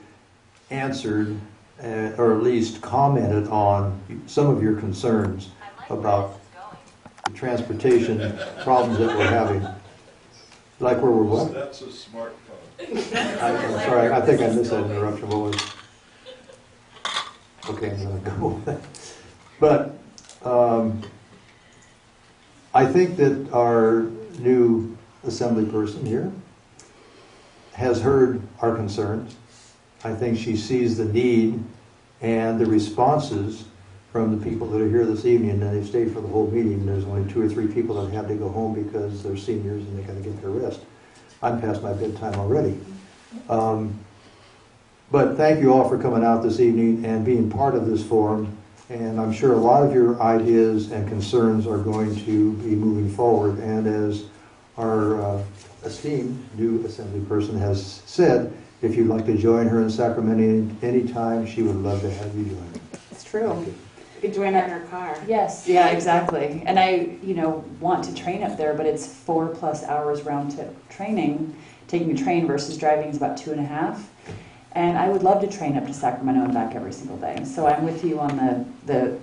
answered, or at least commented on some of your concerns about the transportation problems that we're having. Like where we're what? That's a smartphone. I'm sorry, I think I missed that interruption. What was? Okay, I'm going to go with that. But I think that our new assembly person here has heard our concerns. I think she sees the need and the responses from the people that are here this evening, and they've stayed for the whole meeting. There's only 2 or 3 people that had to go home because they're seniors and they got to get their rest. I'm past my bedtime already. But thank you all for coming out this evening and being part of this forum. And I'm sure a lot of your ideas and concerns are going to be moving forward. And as our esteemed new assembly person has said, if you'd like to join her in Sacramento anytime, she would love to have you join her. It's true. You could join that in her car. Yes, yeah, exactly. And I, want to train up there, but it's 4+ hours round trip training. Taking a train versus driving is about 2.5. And I would love to train up to Sacramento and back every single day. So I'm with you on the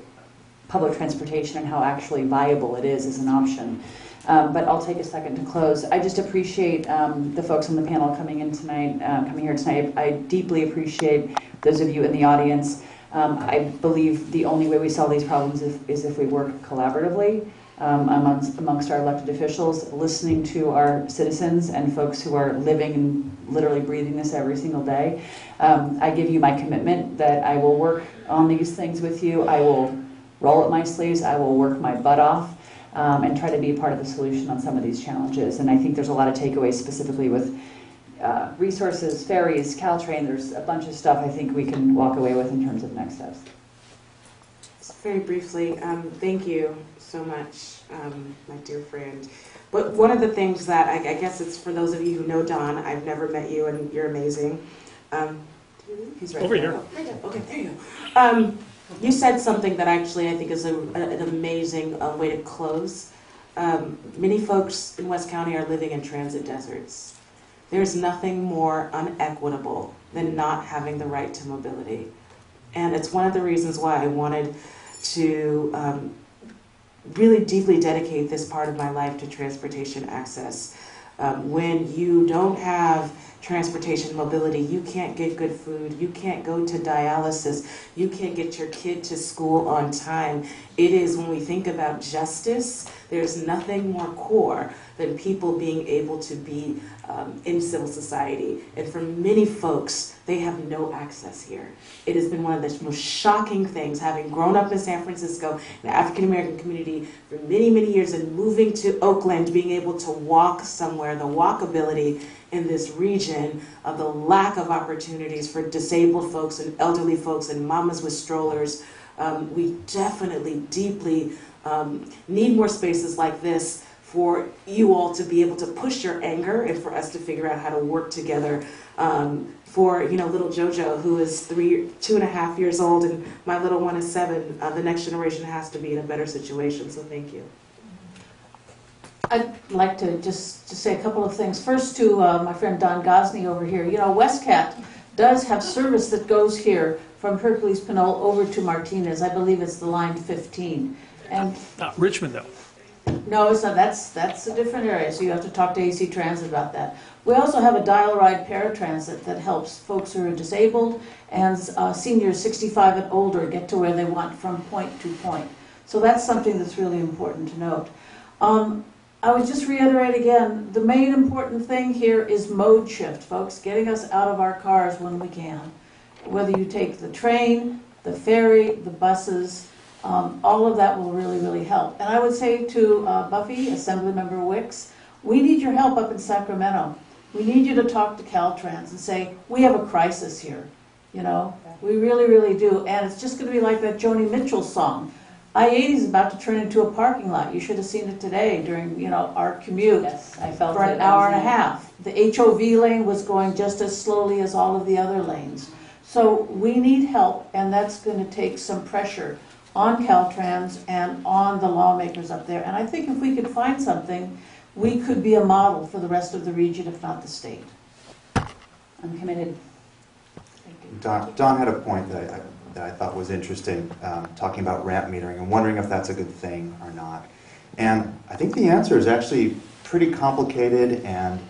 public transportation and how actually viable it is as an option. But I'll take a second to close. I just appreciate the folks on the panel coming here tonight. I deeply appreciate those of you in the audience. I believe the only way we solve these problems is if we work collaboratively amongst our elected officials, listening to our citizens and folks who are living and literally breathing this every single day. I give you my commitment that I will work on these things with you. I will roll up my sleeves. I will work my butt off and try to be a part of the solution on some of these challenges. And I think there's a lot of takeaways specifically with resources, ferries, Caltrain. There's a bunch of stuff I think we can walk away with in terms of next steps. Very briefly, thank you so much, my dear friend. But one of the things that I guess it's for those of you who know Don, I've never met you and you're amazing. He's right over here. Okay, there you go. You said something that actually I think is an amazing way to close. Many folks in West County are living in transit deserts. There's nothing more unequitable than not having the right to mobility. And it's one of the reasons why I wanted to really deeply dedicate this part of my life to transportation access. When you don't have transportation mobility, you can't get good food, you can't go to dialysis, you can't get your kid to school on time. It is, when we think about justice, there's nothing more core than people being able to be in civil society. And for many folks, they have no access here. It has been one of the most shocking things, having grown up in San Francisco, in the African American community for many, many years, and moving to Oakland, being able to walk somewhere, the walkability in this region, of the lack of opportunities for disabled folks and elderly folks and mamas with strollers. We definitely, deeply need more spaces like this for you all to be able to push your anger and for us to figure out how to work together. For little JoJo, who is 2.5 years old, and my little one is 7, the next generation has to be in a better situation, so thank you. I'd like to just say a couple of things. First, to my friend Don Gosney over here. WestCat does have service that goes here from Hercules Pinole over to Martinez. I believe it's the line 15. And Not Richmond, though. no, it's not. That's a different area, so you have to talk to AC Transit about that. We also have a dial ride paratransit that helps folks who are disabled and seniors 65 and older get to where they want from point to point. So that's something that's really important to note. I would just reiterate again, the main important thing here is mode shift, folks, getting us out of our cars when we can. Whether you take the train, the ferry, the buses, all of that will really, really help. And I would say to Buffy, Assemblymember WIcks, we need your help up in Sacramento. We need you to talk to Caltrans and say, we have a crisis here. You know, we really, really do. And it's just going to be like that Joni Mitchell song. I-80 is about to turn into a parking lot. You should have seen it today during, you know, our commute. Yes, I felt for it. an hour and a half. The HOV lane was going just as slowly as all of the other lanes. So we need help, and that's going to take some pressure on Caltrans and on the lawmakers up there. And I think if we could find something, we could be a model for the rest of the region, if not the state. I'm committed. Don had a point that I thought was interesting, talking about ramp metering and wondering if that's a good thing or not. And I think the answer is actually pretty complicated, and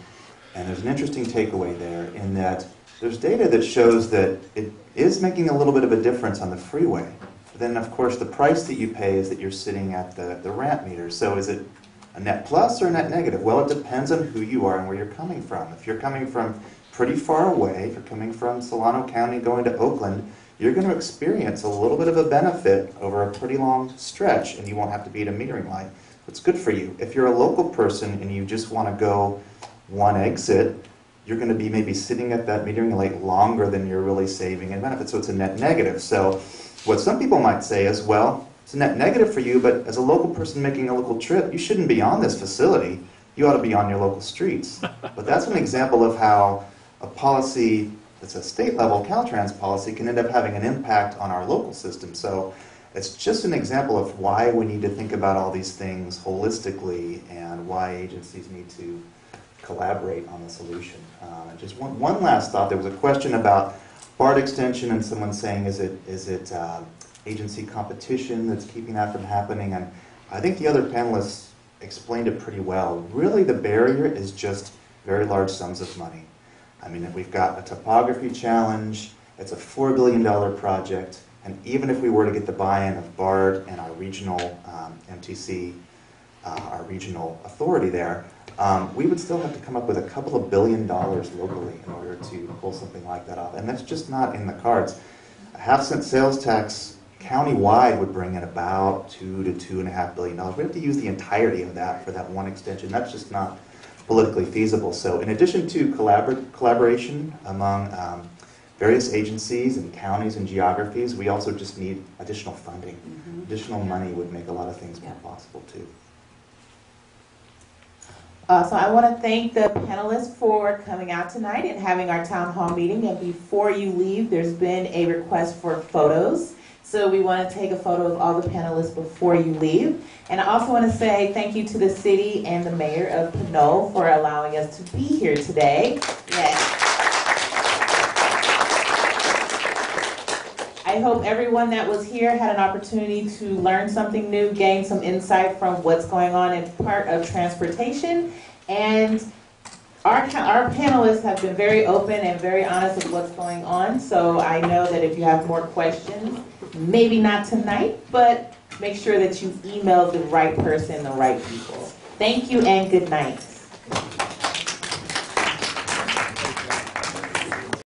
there's an interesting takeaway there in that there's data that shows that it is making a little bit of a difference on the freeway. But then, of course, the price that you pay is that you're sitting at the ramp meter. So is it a net plus or a net negative? Well, it depends on who you are and where you're coming from. If you're coming from pretty far away, if you're coming from Solano County going to Oakland, you're going to experience a little bit of a benefit over a pretty long stretch, and you won't have to be at a metering light. It's good for you. If you're a local person and you just want to go one exit, you're going to be maybe sitting at that metering light longer than you're really saving in benefit. So it's a net negative. So what some people might say is, well, it's a net negative for you, but as a local person making a local trip, you shouldn't be on this facility. You ought to be on your local streets. But that's an example of how a policy that's a state-level Caltrans policy can end up having an impact on our local system. So it's just an example of why we need to think about all these things holistically and why agencies need to collaborate on the solution. And just one last thought. There was a question about BART extension and someone saying, is it agency competition that's keeping that from happening? And I think the other panelists explained it pretty well. Really, the barrier is just very large sums of money. I mean, we've got a topography challenge, it's a $4 billion project, and even if we were to get the buy-in of BART and our regional MTC, our regional authority there, we would still have to come up with a couple of $1 billion locally in order to pull something like that off, and that's just not in the cards. A half-cent sales tax county-wide would bring in about $2 to $2.5 billion. We have to use the entirety of that for that one extension. That's just not politically feasible. So in addition to collaboration among various agencies and counties and geographies, we also just need additional funding. Mm-hmm. Additional money would make a lot of things more possible too. So I want to thank the panelists for coming out tonight and having our town hall meeting. And before you leave, there's been a request for photos. So we want to take a photo of all the panelists before you leave. And I also want to say thank you to the city and the mayor of Pinole for allowing us to be here today. Yes. I hope everyone that was here had an opportunity to learn something new, gain some insight from what's going on in part of transportation. And our panelists have been very open and very honest with what's going on. So I know that if you have more questions, maybe not tonight, but make sure that you email the right person, the right people. Thank you and good night.